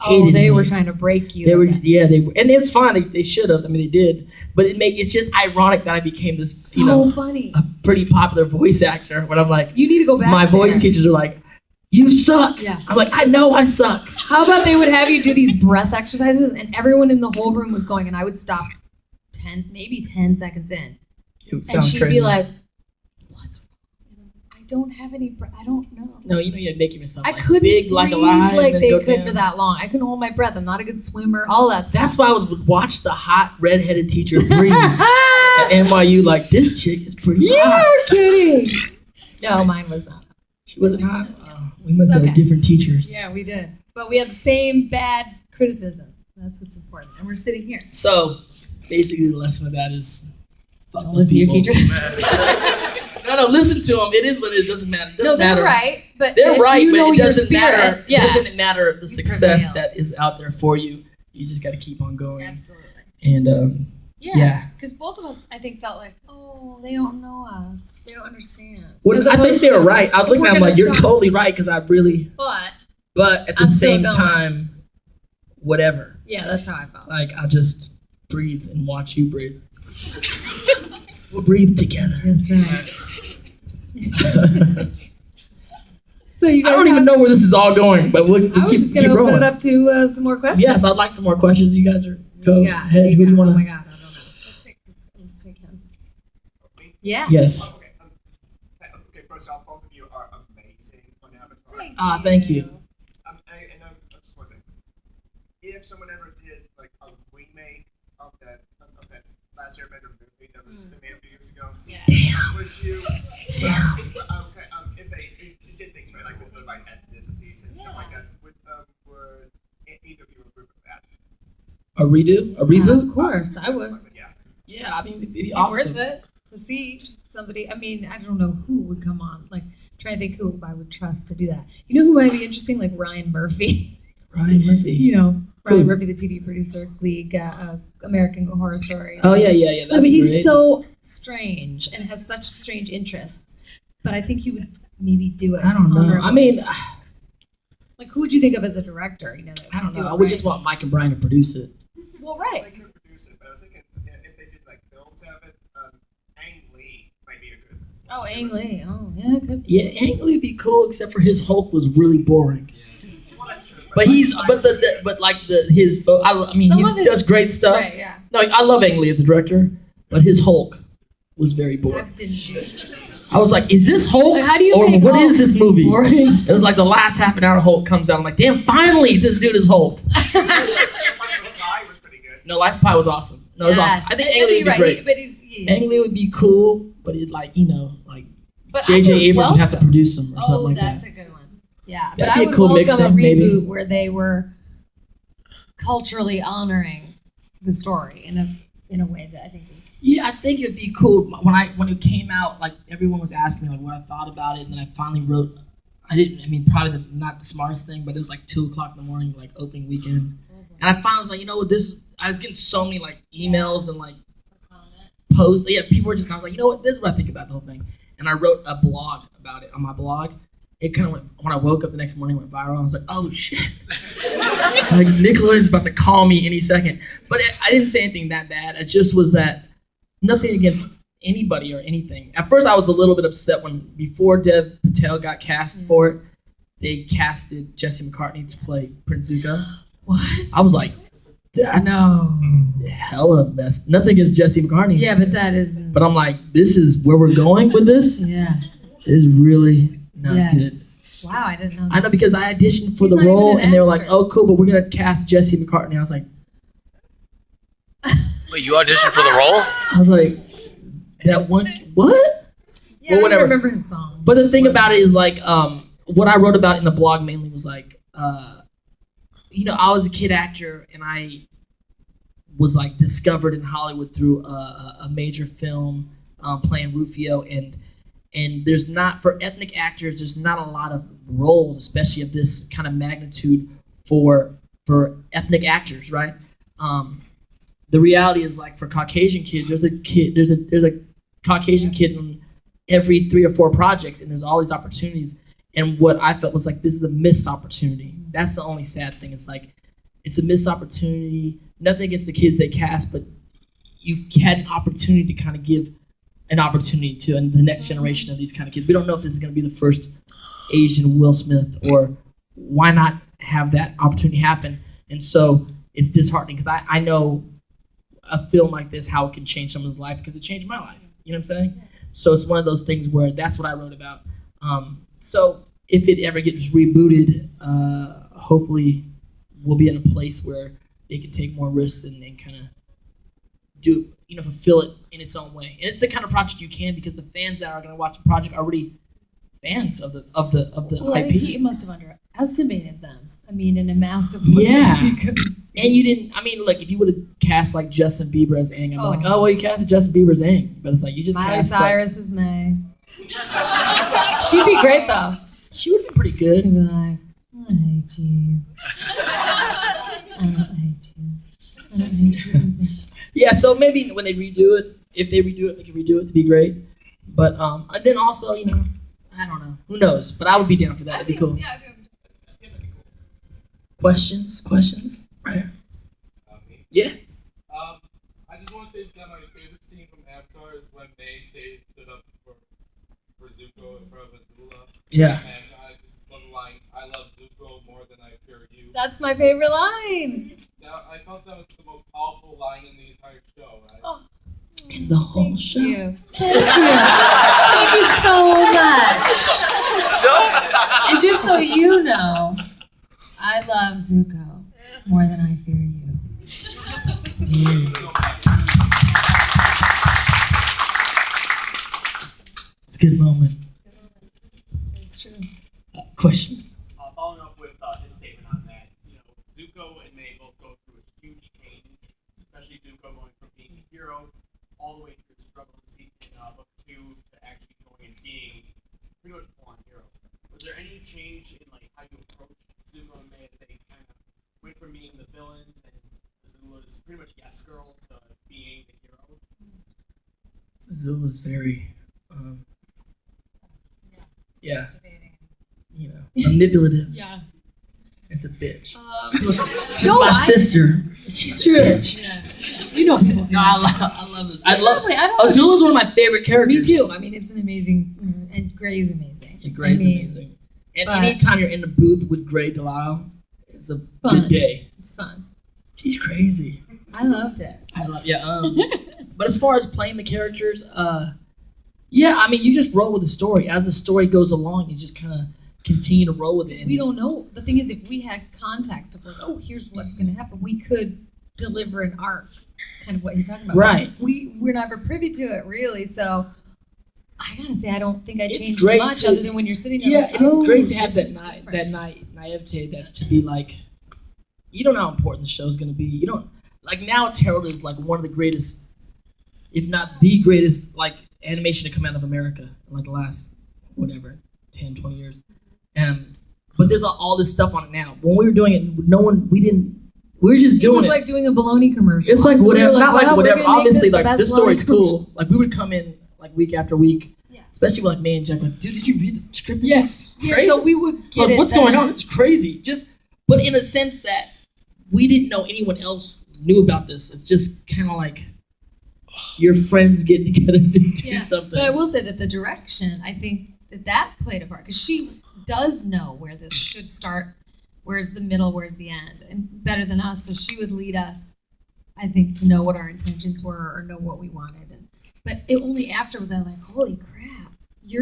hated they me. were trying to break you. They were, and it's fine. They should have. I mean, they did. But it's just ironic that I became this, funny, a pretty popular voice actor. When I'm like, you need to go back. My voice teachers are like, you suck. Yeah. I'm like, I know I suck. How about they would have you do these breath exercises, and everyone in the whole room was going, and I would stop 10 seconds in, and she'd be like, "What's wrong? I don't have any breath. I don't know." No, you're making yourself I couldn't big breathe like a lion like they could down. for that long. I couldn't hold my breath. I'm not a good swimmer. All that stuff. That's why I would watch the hot redheaded teacher breathe at NYU. Like, this chick is pretty hot. You're kidding. No, mine was not. She wasn't hot. We must have different teachers. Yeah, we did, but we had the same bad criticism. That's what's important, and we're sitting here. So, basically, the lesson of that is don't listen to your teachers. No, listen to them. It is what it is. It doesn't matter. They're right, but they're right, but it doesn't spirit, matter. Yeah. It doesn't matter the success that is out there for you. You just got to keep on going. Absolutely. And yeah, because both of us, I think, felt like, oh, they don't know us. They don't understand. Well, I think they were right. I was looking at them like, you're totally right, because I really. But at the same time, whatever. Yeah, that's how I felt. Like, I'll just breathe and watch you breathe. We'll breathe together. That's right. So you guys I don't even know where this is all going, but we'll I was just going to open rolling. it up to some more questions. Yes, I'd like some more questions. You guys are go ahead. Who do you want to? Oh my God, I don't know. Let's take him. Yeah. Yes. Okay, first off, both of you are amazing on Avatar. Thank you. I'm just wondering, if someone ever did like a remake of that Last Airbender movie that was made a few years ago, would you? If they did things right, like with the right ethnicities and stuff like that, would either of you approve of that? A redo? A reboot? Of course, I would. Yeah, I mean, it'd be It's awesome. worth it to see somebody. I mean, I don't know who would come on. Like, trying to think who I would trust to do that. You know who might be interesting? Like Ryan Murphy. Ryan Murphy. You know, Ryan Who? Murphy, the TV producer, Glee, American Horror Story. Oh yeah. I That'd mean, be he's great. so strange and has such strange interests. But I think he would maybe do it. I don't know. honorably. I mean, like, who would you think of as a director? You know, that I don't would do know. it I would right? just want Mike and Brian to produce it. Well, right. They could produce it, but I was thinking if they did like films of it, Ang Lee might be a good. Oh, Ang Lee. Oh, yeah, it could. Yeah, Ang Lee would be cool, except for his Hulk was really boring. Well, that's true. But his I mean, Some of he his- does great stuff. Right, yeah. No, I love Ang Lee as a director, but his Hulk was very I boring. didn't see it. I was like, is this Hulk? Like, how do you or make what Hulk is this movie? boring? It was like the last half an hour Hulk comes out. I'm like, damn, finally, this dude is Hulk. Life of Pi was pretty good. No, Life of Pi was awesome. No, it was awesome. I think Ang Lee would be great. But he's Ang Lee would be cool, but it like, but I J.J. would Abrams would have to welcome- produce him or something Oh, like that's that. a good one. Yeah, That'd but be I a would cool welcome a mixing, reboot maybe. where they were culturally honoring the story in a way that I think is. Yeah, I think it'd be cool. When it came out, like everyone was asking me like what I thought about it, and then I finally wrote. Probably not the smartest thing, but it was like 2:00 in the morning, like opening weekend, and I finally was like, this. I was getting so many like emails and like posts. Yeah, people were just. I was like, this is what I think about the whole thing, and I wrote a blog about it on my blog. It kind of went when I woke up the next morning, went viral. I was like, oh shit. Like Nickelodeon's about to call me any second. But I didn't say anything that bad. It just was that nothing against anybody or anything. At first I was a little bit upset when before Dev Patel got cast for it, they casted Jesse McCartney to play Prince Zuko. What? I was like, that's hella mess. Nothing against Jesse McCartney. Yeah, but that is. But I'm like, this is where we're going with this? Yeah. Is really not good. Wow, I didn't know that. I know because I auditioned for He's the not even role an and they were like, actor. oh cool, but we're gonna cast Jesse McCartney. I was like, Wait, you auditioned for the role? that one, what? Yeah, well, I whatever. don't remember his song. But the thing about it is like, what I wrote about in the blog mainly was like, I was a kid actor and I was like discovered in Hollywood through a major film playing Rufio and there's not, for ethnic actors, there's not a lot of roles, especially of this kind of magnitude for ethnic actors, right? The reality is like for Caucasian kids, there's a Caucasian kid in every 3 or 4 projects, and there's all these opportunities. And what I felt was like, this is a missed opportunity. That's the only sad thing. It's like, it's a missed opportunity. Nothing against the kids they cast, but you had an opportunity to kind of give an opportunity to the next generation of these kind of kids. We don't know if this is going to be the first Asian Will Smith, or why not have that opportunity happen? And so it's disheartening because I know a film like this, how it can change someone's life, because it changed my life. You know what I'm saying? So it's one of those things where that's what I wrote about. So if it ever gets rebooted, hopefully we'll be in a place where they can take more risks and kind of do, fulfill it in its own way. And it's the kind of project you can, because the fans that are going to watch the project are already fans of the Well, I IP. think you must have underestimated them. I mean, in a massive way. Yeah. Because And you didn't, if you would have cast like Justin Bieber as Aang, I'm Oh. like, oh, well, you casted Justin Bieber as Aang. But it's like, you just Miley cast Cyrus is May. She'd be great though. she would have been pretty good. She'd be like, I hate you. I don't hate you. I don't hate you. Yeah, so maybe when they redo it, if they redo it, they can redo it to be great. But and then also, I don't know. Who knows? But I would be down for that. It'd be cool. Yeah, Questions? Right. Me? Yeah. I just want to say that my favorite scene from Avatar is when they stood up for Zuko in front of Azula. Yeah. And I just love the line, I love Zuko more than I fear you. That's my favorite line. I thought that was the most powerful line in the entire show. In the whole show. Thank you. Thank you. Thank you so much. So And just so you know, I love Zuko more than I fear you. It's a good moment. It's true. Question. Following up with his statement on that, Zuko and May both go through a huge change, especially Zuko going from being a hero all the way through the struggle in book 2 to actually going and being pretty much a full-on hero. Was there any change in how you approach Zuko and May as they kind of went from being the villains and Azula's pretty much yes girl to being the hero? Azula's very, manipulative. Yeah. It's a bitch. She's No, my sister. She's true. Bitch. Yeah. You know people do. No, I love this. I love Really, I don't Azula's one of my favorite characters. Me too. I mean, it's an amazing, and Gray's amazing. Yeah, Gray's amazing. And anytime you're in the booth with Gray Delisle, it's a good day. It's fun. She's crazy. I loved it. But as far as playing the characters, you just roll with the story. As the story goes along, you just kind of continue to roll with it. We don't know. The thing is, if we had context of here's what's going to happen, we could deliver an arc, kind of what he's talking about. Right. We're never privy to it, really, so I gotta say, I don't think I changed great much other than when you're sitting there. Yeah, like, it's great to have this that naivete, that to be like, you don't know how important the show's going to be. You don't, now it's heralded as one of the greatest, if not the greatest, animation to come out of America in the last, 10, 20 years. But there's all this stuff on it now. When we were doing it, we were just doing it. It was like doing a bologna commercial. It's like So we whatever, were not whatever. Obviously, this this story's bologna cool. We would come in week after week, especially with May and Jack. Dude, did you read the script? Yeah. Crazy. So we would get it. What's going on? It's crazy. But in a sense that we didn't know anyone else knew about this. It's just kind of like your friends getting together to do something. But I will say that the direction, I think that played a part, because she does know where this should start, where's the middle, where's the end, and better than us. So she would lead us, I think, to know what our intentions were or know what we wanted. But it only after was I like, holy crap, he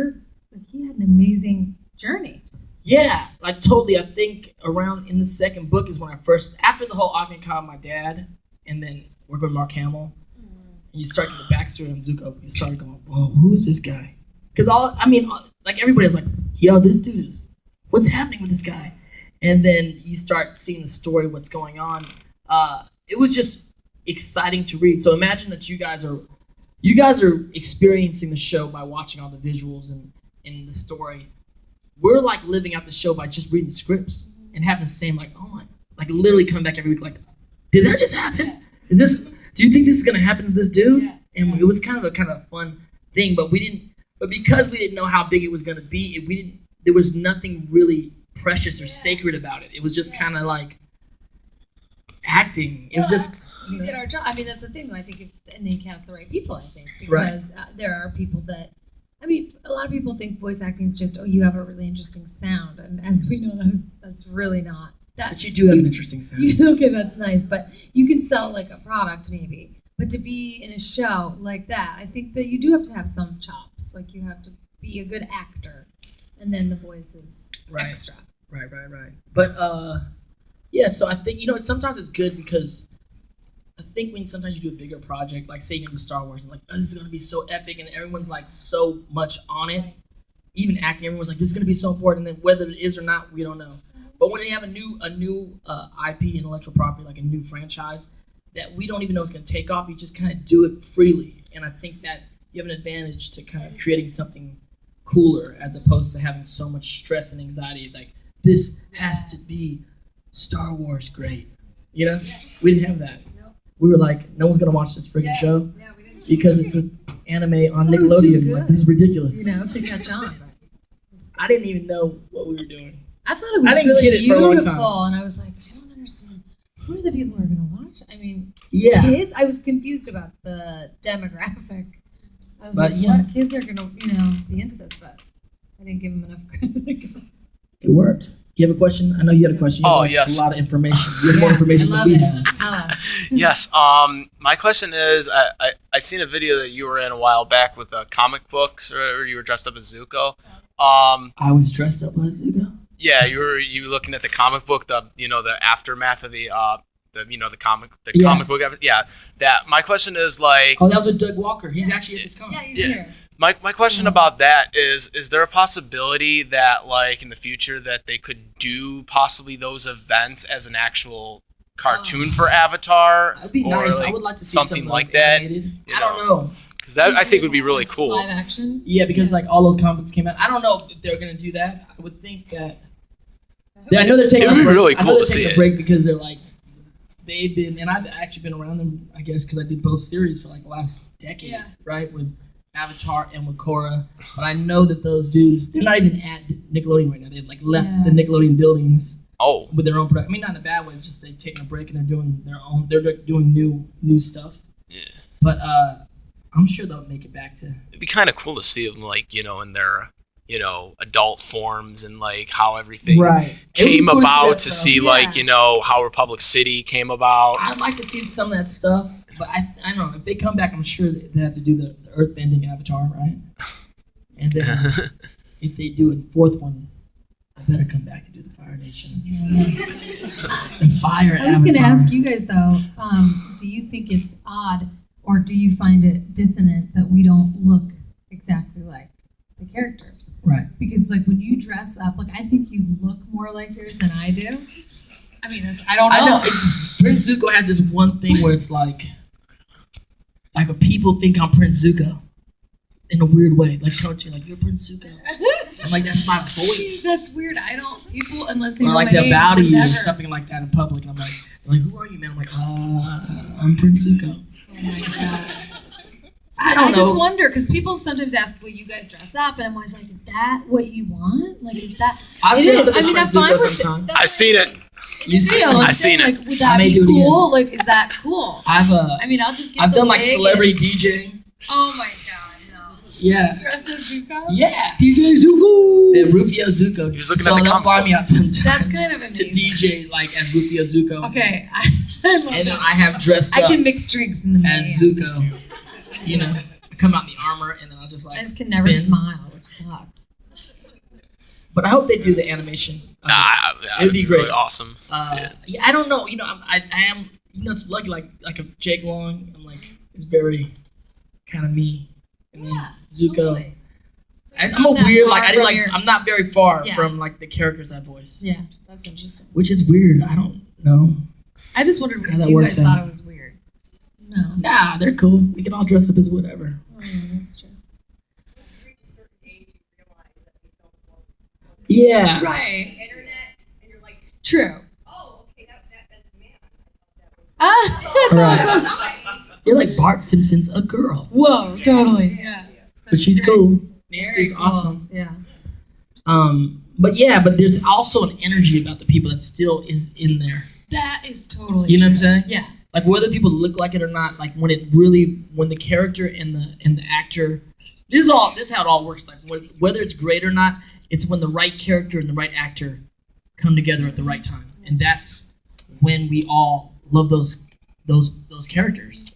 had an amazing journey. Yeah, totally. I think around in the second book is when I first, after the whole Ogden called my dad, and then we're going to Mark Hamill, and you start getting the backstory on Zuko, you start going, whoa, who is this guy? Because everybody was like, yo, this dude is, what's happening with this guy? And then you start seeing the story, what's going on. It was just exciting to read. So imagine that you guys are experiencing the show by watching all the visuals and the story. We're living out the show by just reading the scripts and having the same literally coming back every week did that just happen? Do you think this is gonna happen to this dude? Yeah. And it was kind of a fun thing, but because we didn't know how big it was gonna be, there was nothing really precious or sacred about it. It was just kind of acting. It was just. We did our job. I mean, that's the thing, though. I think and they cast the right people, I think, because there are people that, a lot of people think voice acting is just, you have a really interesting sound, and as we know, that's really not. But you do have an interesting sound. Okay, that's nice, but you can sell a product maybe, but to be in a show like that, I think that you do have to have some chops. You have to be a good actor, and then the voice is extra. Right. But so I think sometimes it's good because. I think when sometimes you do a bigger project, say you do Star Wars, and this is gonna be so epic, and everyone's so much on it. Even acting, everyone's this is gonna be so important. And then whether it is or not, we don't know. But when you have a new IP, intellectual property, a new franchise that we don't even know is gonna take off, you just kind of do it freely. And I think that you have an advantage to kind of creating something cooler as opposed to having so much stress and anxiety. This has to be Star Wars great. We didn't have that. We were no one's gonna watch this freaking show because it's an anime on Nickelodeon. This is ridiculous. To catch on. I didn't even know what we were doing. I thought it was really get it for a long beautiful, time. and I was like, I don't understand Who are the people who are going to watch? I mean, Yeah. kids? I was confused about the demographic. I was But, like, yeah. what kids are going to, be into this? But I didn't give them enough credit. It worked. You have a question? I know you had a question. You have yes. a lot of information. You have more information than we have. Tell us. Yes. My question is, I seen a video that you were in a while back with comic books, or you were dressed up as Zuko. I was dressed up as Zuko. Yeah, you were looking at the comic book, the aftermath of the comic Yeah. book. Yeah. That my question is like. Oh, that was with Doug Walker. He's actually at this con. Yeah, he's Yeah. here. My question about that is there a possibility that like in the future that they could do possibly those events as an actual cartoon for Avatar? That'd be or, nice. like, I would like to see something some of like those that. animated. you I don't know. know. Because that I think would be really cool. Live action. Yeah, because like all those comics came out. I don't know if they're gonna do that. I would think that. Yeah, I know they're taking. It would a be break. really I know cool they're to see taking a it. break because they're like, they've been, and I've actually been around them. I guess because I did both series for like the last decade, Yeah. right, with Avatar and with Korra. But I know that those dudes, they're not even at Nickelodeon right now. They've like left Yeah. the Nickelodeon buildings Oh, with their own production. I mean, not in a bad way. Just they're taking a break and they're doing their own. They're doing new stuff. yeah. But I'm sure they'll make it back to. It'd be kind of cool to see them like in their adult forms and like how everything Right. It would be came cool about that to stuff. see like how Republic City came about. I'd like to see some of that stuff, but I don't know. If they come back, I'm sure they have to do the earth-bending Avatar, right? And then if they do a fourth one, I better come back to do the Fire Nation. The Fire I was going to Avatar. ask you guys though, do you think it's odd or do you find it dissonant that we don't look exactly like the characters? Right. Because like when you dress up, like I think you look more like yours than I do. I mean, I don't know. I know. Prince Zuko has this one thing where it's like when people think I'm Prince Zuko in a weird way, like coming to you like you're Prince Zuko. I'm like that's my voice. That's weird. I don't people unless they Or know like my they'll name. bow to would you or never. something like that in public, and I'm like who are you, man? I'm like I'm Prince Zuko. Oh my god. I don't just know. wonder because people sometimes ask, "Will you guys dress up?" And I'm always like, "Is that what you want? Like, is that?" I've It dressed is. up as I mean, I'm Prince fine Zuko with sometime. that's I've seen it. You the deal. see- I'm I've saying, seen it. like, would I that may be do it again. cool? Like, is that cool? I mean, I'll just get I've the done like wig celebrity and- DJ. Oh my god, no. Yeah. Dressed as Zuko? Yeah. DJ Zuko. Yeah, Rufio Zuko. He was looking so at the they'll comic fly me book. out sometimes. That's kind of to amazing. DJ like as Rufio Zuko. Okay, I love And then that. I have dressed I up can mix drinks in the as man. Zuko. I come out in the armor and then I'll just like I just can never spin. smile, which sucks. But I hope they do the animation. of it. Yeah, It'd be great. Really awesome. to see it. Yeah, I don't know. I am. It's like a Jake Long. I'm like it's very kind of me. And then Zuko. Totally. So I'm not a that weird. far Like I didn't from like. your- I'm not very far Yeah. from like the characters I voice, Yeah, that's interesting. which is weird. I don't know. I just wondered How if that you works guys thought out. it was weird. No. Nah, they're cool. We can all dress up as whatever. Oh, yeah, that's true. Yeah. Right. internet and you're like, True. oh, okay, that's a man. Ah, that's Right. awesome. You're like Bart Simpson's a girl, Whoa, totally. Yeah. but she's Very- cool. Very Nancy's cool. awesome. Yeah. But there's also an energy about the people that still is in there. That is totally You know what I'm true. saying? Yeah. Like whether people look like it or not, like when the character and the actor, this is how it all works. Like whether it's great or not, it's when the right character and the right actor come together at the right time, and that's when we all love those characters.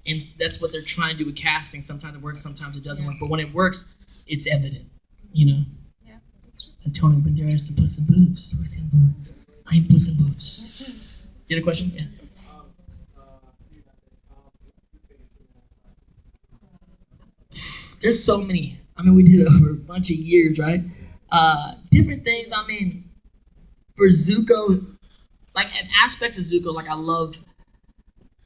And that's what they're trying to do with casting. Sometimes it works, sometimes it doesn't work. But when it works, it's evident. Yeah. That's true. Antonio Banderas and Puss in Boots. Puss in Boots. I am Puss in Boots. You had a question? Yeah. There's so many. I mean, we did it over a bunch of years, right? Different things. I mean, for Zuko, like in aspects of Zuko, like I love.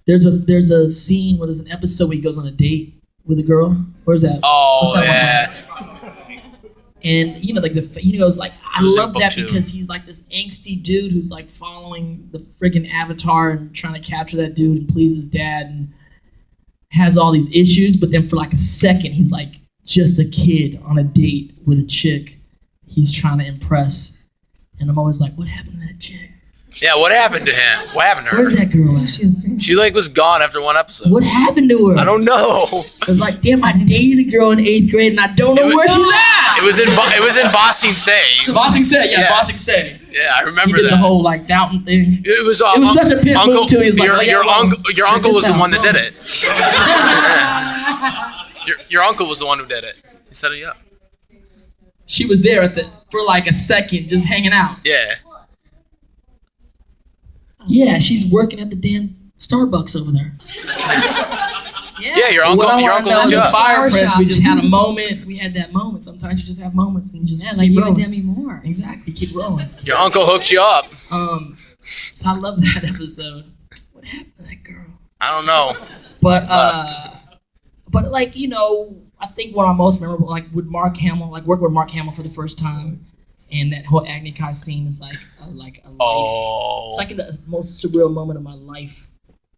There's a scene where there's an episode where he goes on a date with a girl. Where's that? Oh What's that yeah. one? And like he goes like I It was in love book that 2. because he's like this angsty dude who's like following the freaking Avatar and trying to capture that dude and please his dad and has all these issues, but then for like a second he's like just a kid on a date with a chick he's trying to impress, and I'm always like, what happened to that chick? Yeah, what happened to him? What happened to Where's her? that girl at? She like was gone after one episode. What happened to her? I don't know. I was like, damn, I dated a girl in 8th grade and I don't know where she's at. It was in Bossing Say. Bossing Say, Yeah. Bossing Say. Yeah, I He remember did that. the whole like Downton thing. It was It was such a pimp uncle. move too. He was like, Your uncle check was this the out, one that bro. did it. Your uncle was the one who did it. He set it up. She was there for like a second, just hanging out. Yeah. Yeah, she's working at the damn Starbucks over there. Yeah, your uncle. What I Your wanna uncle know hooked is you the up. Fire Prince. We just had a shop. moment. We had that moment. Sometimes you just have moments and you just Yeah, like keep you rolling. and Demi Moore. Exactly, keep rolling. Your uncle hooked you up. So I love that episode. What happened to that girl? I don't know. But like I think one of my most memorable, like with Mark Hamill, like working with Mark Hamill for the first time, and that whole Agni Kai scene is like a life. Oh. It's like the most surreal moment of my life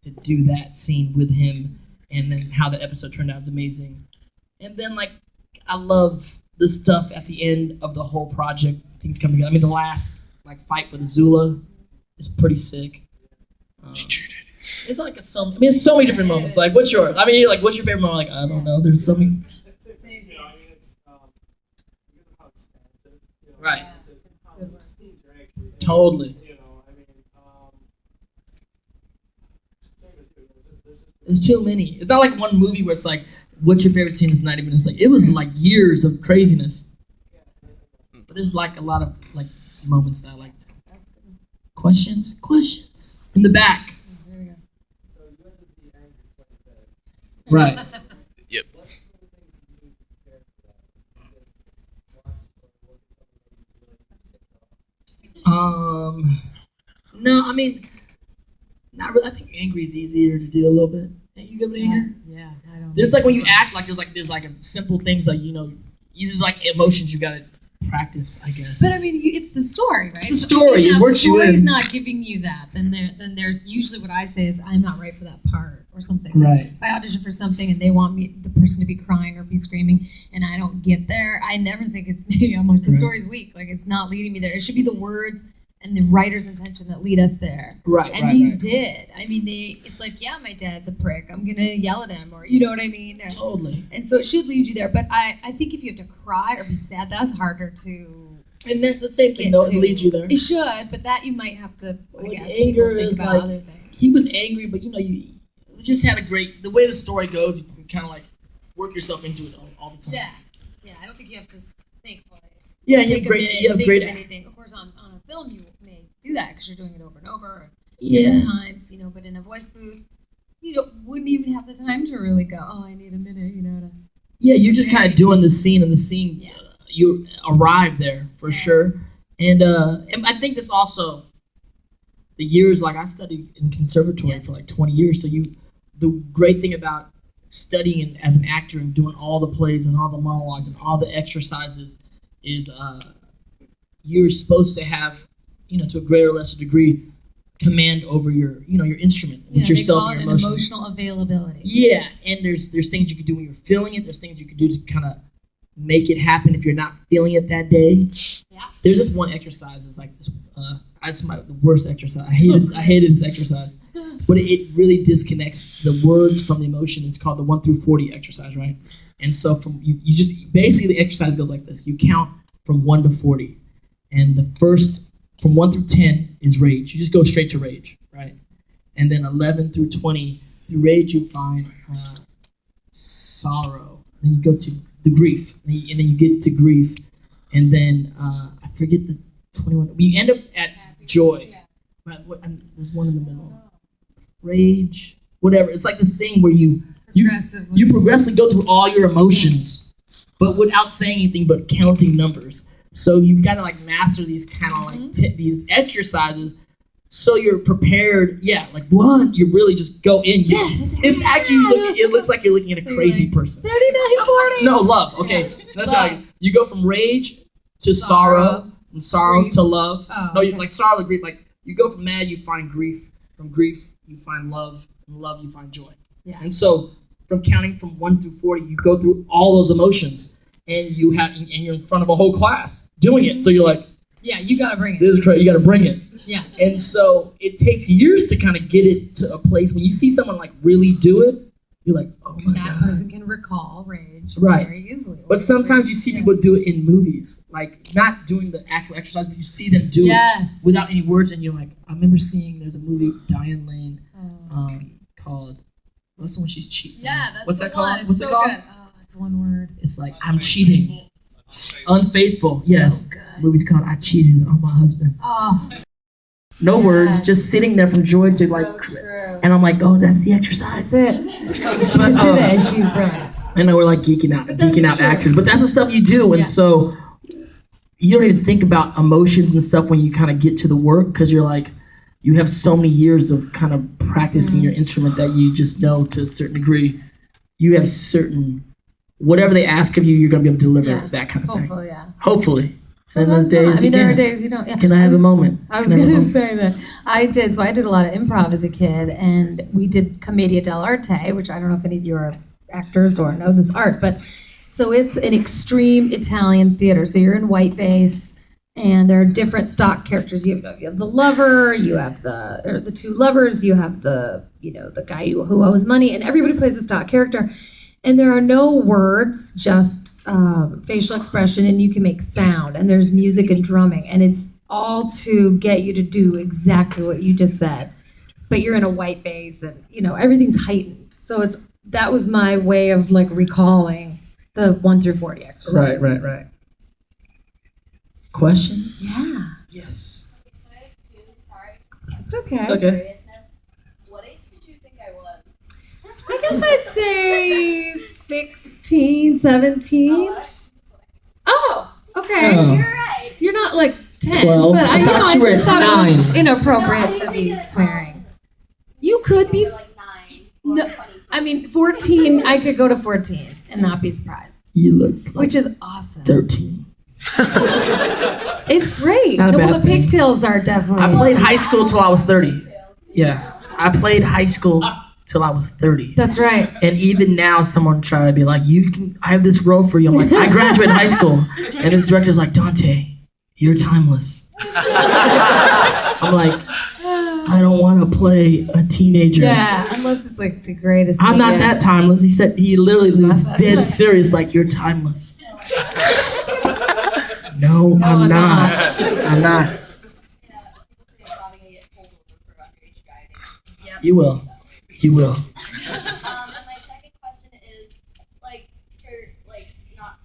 to do that scene with him, and then how that episode turned out is amazing. And then like I love the stuff at the end of the whole project. Things coming together. I mean, the last like fight with Azula is pretty sick. It's like it's so many different moments. Like, what's yours? I mean, like, what's your favorite moment? Like, I don't know. There's so many. It's because of how expansive. Right. How many scenes are actually. Totally. It's too many. It's not like one movie where it's like, what's your favorite scene is 90 minutes. Like, it was like years of craziness. But there's like a lot of like moments that I liked. Questions? In the back. Right. Yep. No, I mean, not really. I think angry is easier to do a little bit. Ain't you good with anger? Yeah, I don't. There's like when you act like there's like a simple things like there's like emotions you gotta practice, I guess. But I mean, it's the story, right? It's a story. If It works the you story's in. not giving you that, then there's usually what I say is I'm not right for that part or something. Right. If I audition for something and they want the person to be crying or be screaming, and I don't get there, I never think it's me. I'm like, the Right. story's weak. Like it's not leading me there. It should be the words and the writer's intention that lead us there. Right. And these did. I mean, it's like, yeah, my dad's a prick. I'm gonna yell at him, or you know what I mean. Totally. And so it should lead you there. But I think if you have to cry or be sad, that's harder to. And then the same thing though, it leads you there. It should, but that you might have to. I With guess anger people think is about like other things. he was angry, but you just had the way the story goes. You can kind of like work yourself into it all the time. Yeah. I don't think you have to think. Yeah, you Take have great. a minute You and have think great. of anything. Of course, on a film you may do that because you're doing it over and over, or Yeah. different times, But in a voice booth, wouldn't even have the time to really go. Oh, I need a minute, to. Yeah, you're just kind of doing the scene, and the scene Yeah. you arrive there for sure. And I think this also the years like I studied in conservatory for like 20 years. So the great thing about studying as an actor and doing all the plays and all the monologues and all the exercises is you're supposed to have to a greater or lesser degree command over your your instrument with They yourself call and it your an emotions. emotional availability. Yeah, and there's things you can do when you're feeling it. There's things you can do to kind of make it happen if you're not feeling it that day. Yeah. There's this one exercise. It's like this. It's the worst exercise. I hated this exercise, but it really disconnects the words from the emotion. It's called the 1 through 40 exercise, right? And so from you just basically the exercise goes like this. You count from 1 to 40, and the first from 1 through 10 is rage. You just go straight to rage, right? And then 11 through 20, through rage you find sorrow. Then you go to the grief, and then you get to grief, and then I forget the 21. You end up at joy. But there's one in the middle. Rage, whatever. It's like this thing where you progressively go through all your emotions, but without saying anything, but counting numbers. So you gotta like master these kind of like these exercises, so you're prepared. Yeah, like one, you really just go in. It's actually it looks like you're looking at a crazy person. 39, 40. No, love. Okay, that's how you go from rage to sorrow, from sorrow Grief. to love. Oh, No, okay. like sorrow to grief. Like you go from mad, you find grief. From grief, you find love. From love, you find joy. Yeah. And so, from counting from 1 through 40, you go through all those emotions, and you're in front of a whole class doing it. So you're like, Yeah, you gotta bring it. This is crazy. You got to bring it. Yeah. And so it takes years to kind of get it to a place when you see someone like really do it. You're like, oh my That god. person can recall rage Right. very easily. But sometimes you see people do it in movies, like not doing the actual exercise, but you see them do Yes. it without any words, and you're like, I remember seeing there's a movie with Diane Lane called. What's the one she's cheating? Yeah, that's What's the that called? one. It's What's so it called? good. Oh, it's one word. It's like I'm cheating. Unfaithful. Yes. good. Movie's called I Cheated on My Husband. Oh, No Yeah. words, just sitting there from joy to like, so true. and I'm like, oh, that's the exercise. That's it. She just did it, and she's brilliant. I know we're like geeking out true. actors, but that's the stuff you do, and Yeah. so you don't even think about emotions and stuff when you kind of get to the work because you're like, you have so many years of kind of practicing Mm-hmm. your instrument that you just know to a certain degree. You have certain whatever they ask of you, you're gonna be able to deliver Yeah. that kind of thing. Hopefully, yeah. Hopefully, and those Sometimes not. days, I mean, there are again, days you don't. Yeah. can I have a moment? I was Can I have a going to moment? say that I did. So I did a lot of improv as a kid, and we did Commedia dell'arte, which I don't know if any of you are actors or know this art, but so it's an extreme Italian theater. So you're in whiteface, and there are different stock characters. You have the lover, you have the two lovers, you have the guy who owes money, and everybody plays a stock character. And there are no words, just facial expression, and you can make sound. And there's music and drumming, and it's all to get you to do exactly what you just said. But you're in a white base, and everything's heightened. So that was my way of like recalling the 1 through 40 exercise. Right. Question? Yeah, Yes. So I have two. Sorry. it's okay. It's okay. Curiousness. What age did you think I was? I guess I'd say 16, 17. Oh, okay. Oh. You're right. You're not like 10, 12. but I thought you were just at thought it was 9. inappropriate No, to I be think swearing. You could be. You're like 9 or No, 22. I mean, 14. I could go to 14 and not be surprised, You look like which is awesome. 13. It's great. Not a Well, bad the thing. pigtails are definitely. I played high school till I was 30. Yeah. I played high school till I was 30. That's right. And even now, someone tried to be like, I have this role for you. I'm like, I graduated high school. And this director's like, Dante, you're timeless. I'm like, I don't want to play a teenager. Yeah, unless it's like the greatest. I'm not movie that timeless. He literally was That's dead right. serious, like, you're timeless. No, I'm not. I'm not. Yeah, people say you're probably gonna get pulled over for underage driving. You will. You will. And my second question is, like, for like not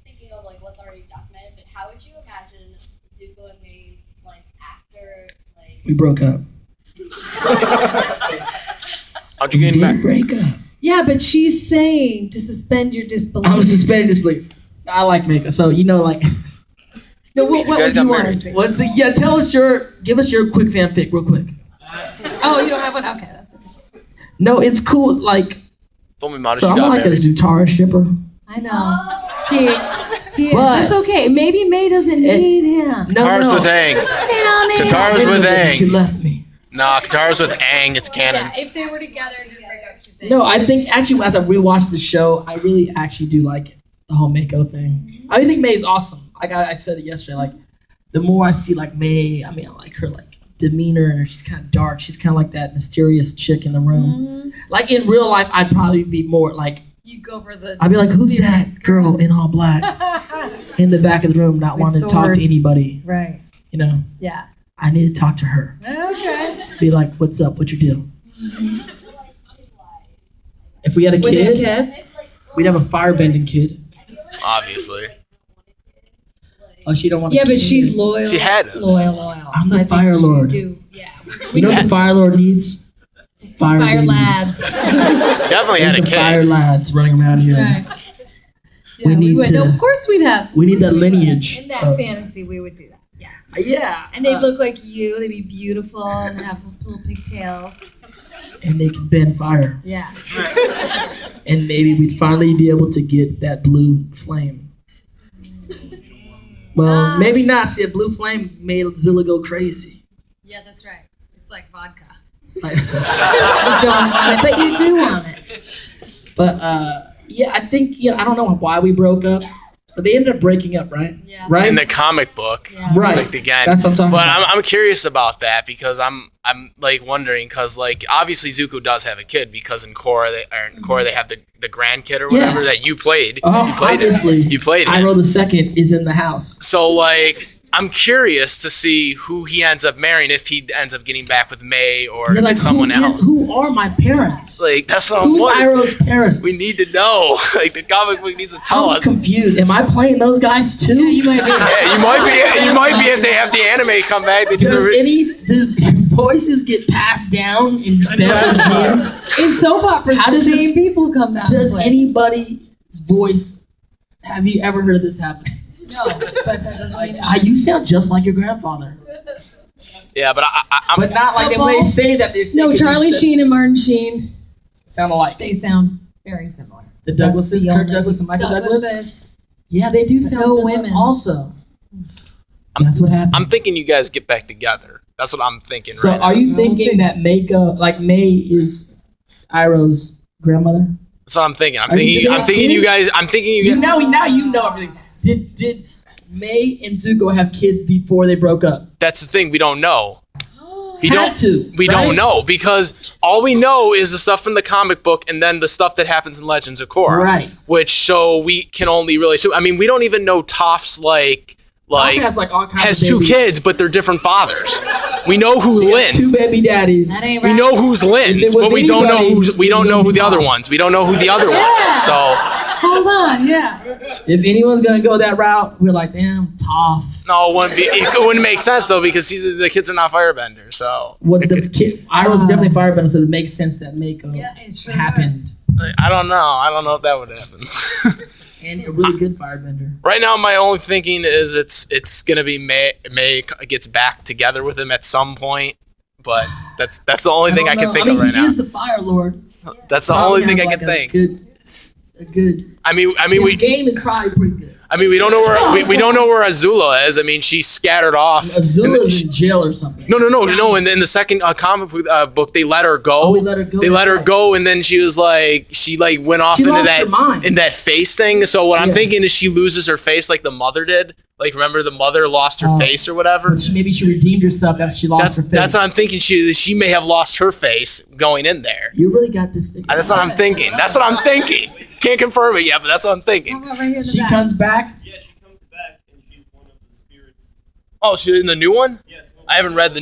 thinking of like what's already documented, but how would you imagine Zuko and May's like after like? We broke up. How'd you get We back? didn't break up. Yeah, but she's saying to suspend your disbelief. I was suspending disbelief. I like makeup, so like. No, what guys would got you want to married. see? What's it? Yeah, give us your quick fanfic, real quick. Oh, you don't have one? Okay, that's okay. No, it's cool. Like, Told me Modest so you I'm got like a married. Zutara shipper. I know. See, But- that's okay. Maybe May doesn't need him. No, Katara's no. with Aang. She don't need Katara's him. with She Aang. left me. Nah, Katara's with Aang. It's canon. Yeah, if they were together and didn't break up, she's saying. No, I think actually as I rewatched the show, I really actually do like the whole Mako thing. I think May's awesome. Like I said it yesterday. Like the more I see like May, I mean I like her like demeanor and she's kind of dark. She's kind of like that mysterious chick in the room. Like in real life, I'd probably be more like You go for the. I'd be like, who's that mysterious girl in all black in the back of the room, not With wanting to talk swords. to anybody? Right. You know, Yeah. I need to talk to her. Okay. Be like, what's up? What's your deal? If we had a With their kid, kids. we'd have a firebending kid. Obviously. Oh, she don't want. Yeah, a but kid. she's loyal. She had- loyal. I'm So the I think Fire she Lord. do- Yeah. You know what the Fire Lord needs? Fire Fire babies. lads. Definitely had There's a some fire kid. lads running around here. Right. We Yeah, need would. to- No, of course we'd have. We need that lineage. In that of- fantasy, we would do that. Yes. Yeah. And they'd look like you. They'd be beautiful and have little pigtails. And they can bend fire. Yeah. And maybe we'd finally be able to get that blue flame. Well, maybe not. See, a blue flame made Zilla go crazy. Yeah, that's right. It's like vodka. It's like- You don't want it, but you do want it. But yeah, I think I don't know why we broke up, But they ended up breaking up, right? Yeah. Right. In the comic book. Yeah. Right. Like again. That's what I'm talking But about. I'm curious about that because I'm like wondering because like obviously Zuko does have a kid because in Korra they have the grandkid or whatever that you played. Oh, You played obviously. it. You played it. Iroh the second is in the house. So like I'm curious to see who he ends up marrying if he ends up getting back with May or You're if like, it's someone else. Who are my parents? Like that's what I'm Who's wondering. Iroh's parents? We need to know. Like the comic book needs to tell I'm us. confused. Am I playing those guys too? Yeah, you might be. Yeah, you might be. You might be if they have the anime come back. They do Do voices get passed down in best teams? In soap operas, How the does same people come down. Does this way. anybody's voice? Have you ever heard this happen? No, but that doesn't Like, mean you sound just like your grandfather, Yeah, but I'm. but not like when they say that. They say No, 'cause Charlie you said- Sheen and Martin Sheen, sound alike. they sound very similar. The Douglases, That's the Kirk only- Douglas and Michael Douglas. Douglases. Yeah, they do sound No similar women. also. That's what happened. I'm thinking you guys get back together. That's what I'm thinking. So right are now. you thinking that May is Iroh's grandmother? That's what I'm thinking. I'm Are you thinking. I'm thinking thinking you kids? guys. I'm thinking you. You guys. know, now you know everything. Did May and Zuko have kids before they broke up? That's the thing. We don't know. We Had don't. to, We right? don't know because all we know is the stuff in the comic book and then the stuff that happens in Legends of Korra. Right. Which so we can only really. So I mean, we don't even know Toph's like Toph has like all kinds has of two babies. kids, but they're different fathers. We know who Two Lynn's. baby daddies. That ain't We right. know who's Lynn's, If it was but we don't know anybody, who's. We don't it know would who be the other Toph. ones. We don't know who the other one is. So. Hold on, yeah. If anyone's gonna go that route, we're like, damn, Toph. No, it wouldn't be. It wouldn't make sense though because the kids are not firebenders. So What it the could- kid? Iroh's definitely firebender, so it makes sense that Mako Yeah, it sure happened, I don't know. I don't know if that would happen. and a really good firebender. Right now, my only thinking is it's gonna be May gets back together with him at some point, but that's the only thing I can think of right he now. is the Fire Lord. That's the Probably only thing I has can like think. A good. I mean, His we game is probably pretty good. we don't know where we don't know where Azula is. I mean, she's scattered off. Azula's in jail or something. No. In the second comic book, they let her go. Oh, we let her go. They let her That's go, and then she was like, she like went off She into lost her mind. in that face thing. So what I'm Yeah. thinking is she loses her face like the mother did. Like remember the mother lost her Oh. face or whatever. But maybe she redeemed herself after she lost her face. That's what I'm thinking. She may have lost her face going in there. You really got this figured That's what I'm thinking. That's what I'm thinking. Can't confirm it yet, but that's what I'm How thinking. about right here in the She back? comes back. Yeah, she comes back and she's one of the spirits. Oh, she in the new one? Yes. I haven't read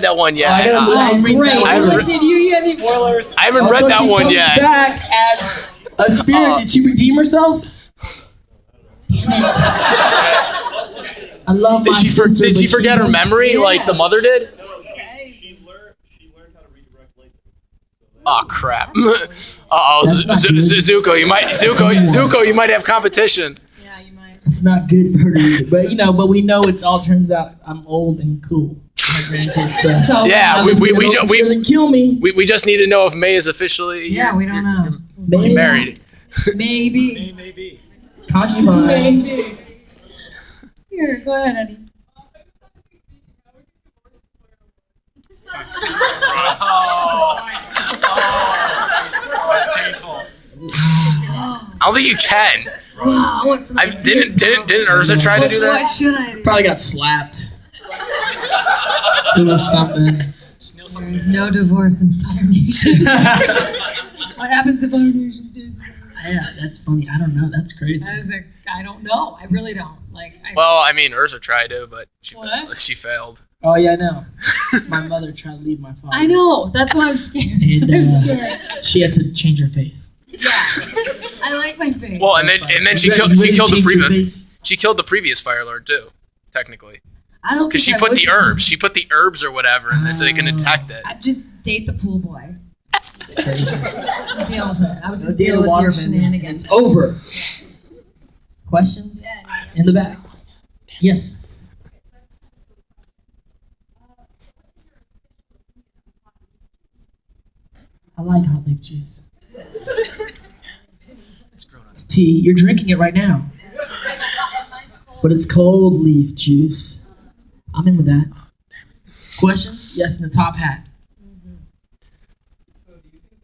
that one yet. Oh, I gotta I, look. Oh, Read great. that one. Listen, you haven't even- Spoilers. I haven't read Also, that she one comes yet. back as a spirit. Did she redeem herself? Damn it! I love my sister, Did she but forget her memory Yeah. like the mother did? No, Okay. she learned how to redirect Leigh. Oh crap! Uh-oh, That's not good. Zuko, you might have competition. Yeah, you might. It's not good for her to read it, but we know it all turns out I'm old and cool. My grandkids, So, Yeah, we she doesn't kill me. we just need to know if May is officially Yeah, we don't know. Maybe. married. Maybe. Maybe. Concubine. Here, go ahead, Eddie. That's painful. I don't think you can. Wow, I want some Didn't Ursa try to do What that? should I do? Probably got slapped. Doing something. There is no divorce in Fire Nation. What happens if Fire Nation stays? Yeah, that's funny. I don't know. That's crazy. I don't know. I really don't. Well, I mean, Ursa tried to, but What? she failed. Oh yeah, I know. My mother tried to leave my father. I know. That's why I'm scared. And I'm scared. she had to change her face. Yeah. I like my face. Well, and then she You killed ready to the change your previous face? she killed the previous Fire Lord too, technically, I don't because think she I put would the do herbs. She put the herbs or whatever in there so they can detect it. I'd just date the pool boy. Crazy. Deal with it. I would just Date a deal with your waterman. shenanigans. It's over. Questions? Yeah. In the back. Yes. I like hot leaf juice. It's tea. You're drinking it right now. But it's cold leaf juice. I'm in with that. Questions? Yes, in the top hat. So do you think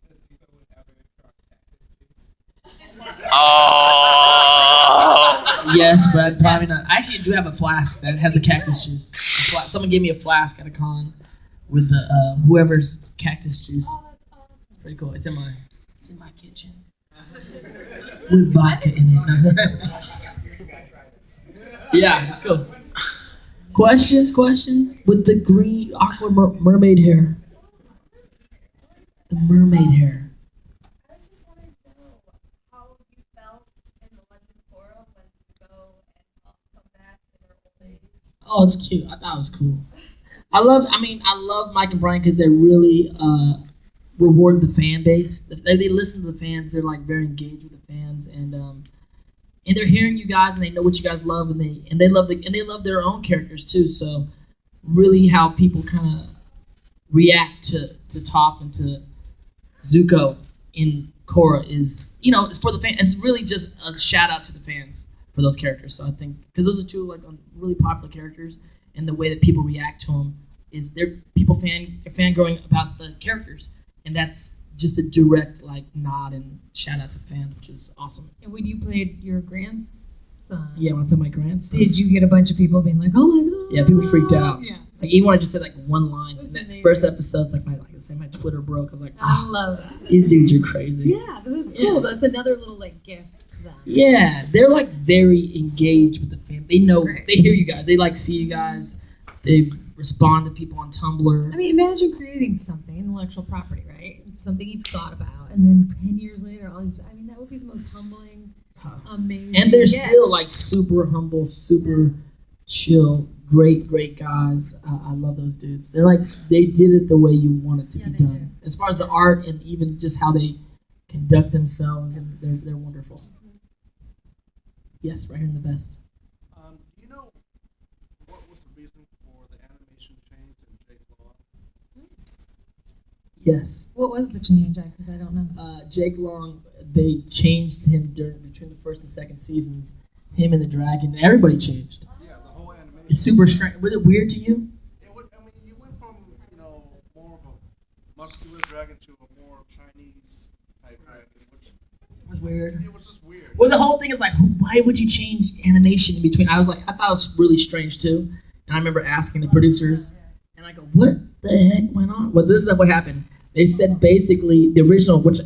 that Zuko would ever cross his face? Oh. Yes, but probably not. I actually do have a flask that has a cactus juice. Someone gave me a flask at a con with the whoever's cactus juice. Oh, that's awesome. Pretty cool. It's in my kitchen. With vodka in it. Yeah, it's cool. Questions with the green aqua mermaid hair. The mermaid hair. I was just wanting to know how you felt in the Legend of Korra when Zuko and Toph come back in their old age. Oh, it's cute. I thought it was cool. I love Mike and Brian because they really reward the fan base. They listen to the fans. They're like very engaged with the fans, and they're hearing you guys, and they know what you guys love, and they love their own characters too. So really, how people kind of react to Toph and to Zuko in Korra is, for the fans. It's really just a shout out to the fans for those characters. So I think because those are two like really popular characters, and the way that people react to them is they're fangirling about the characters, and that's just a direct like nod and shout out to fans, which is awesome. And when you played your grandson, Yeah, when I play my grandson. did you get a bunch of people being like, "Oh my god"? Yeah, people freaked out. Yeah, Like even when I just said like one line, That's that amazing. first episode's like my Twitter broke. I was like, I love that. these dudes are crazy. Yeah, that's cool. That's another little like gift to them. Yeah, they're like very engaged with the fans. They know, Great. they hear you guys. They like see you guys. They respond to people on Tumblr. I mean, imagine creating something, intellectual property, right? It's something you've thought about, and then 10 years later, all these. I mean, that would be the most humbling, amazing. And they're gift. still like super humble, super chill, great guys. I love those dudes. They're like, they did it the way you want it to Yeah, be they done. As far as the art and even just how they conduct themselves, and they're wonderful. Yes, right here in the best. Do you know what was the reason for the animation change in Jake Long? Yes. What was the change? Because I don't know. Jake Long, they changed him between the first and second seasons. Him and the dragon, everybody changed. Yeah, the whole animation. It's super strange. Was it weird to you? You went from, more of a muscular dragon to a more Chinese type dragon, which It's weird. it was just weird. Well, the whole thing is like, why would you change animation in between? I thought it was really strange too. And I remember asking the producers, and I go, what the heck went on? Well, this is what happened. They said basically the original, which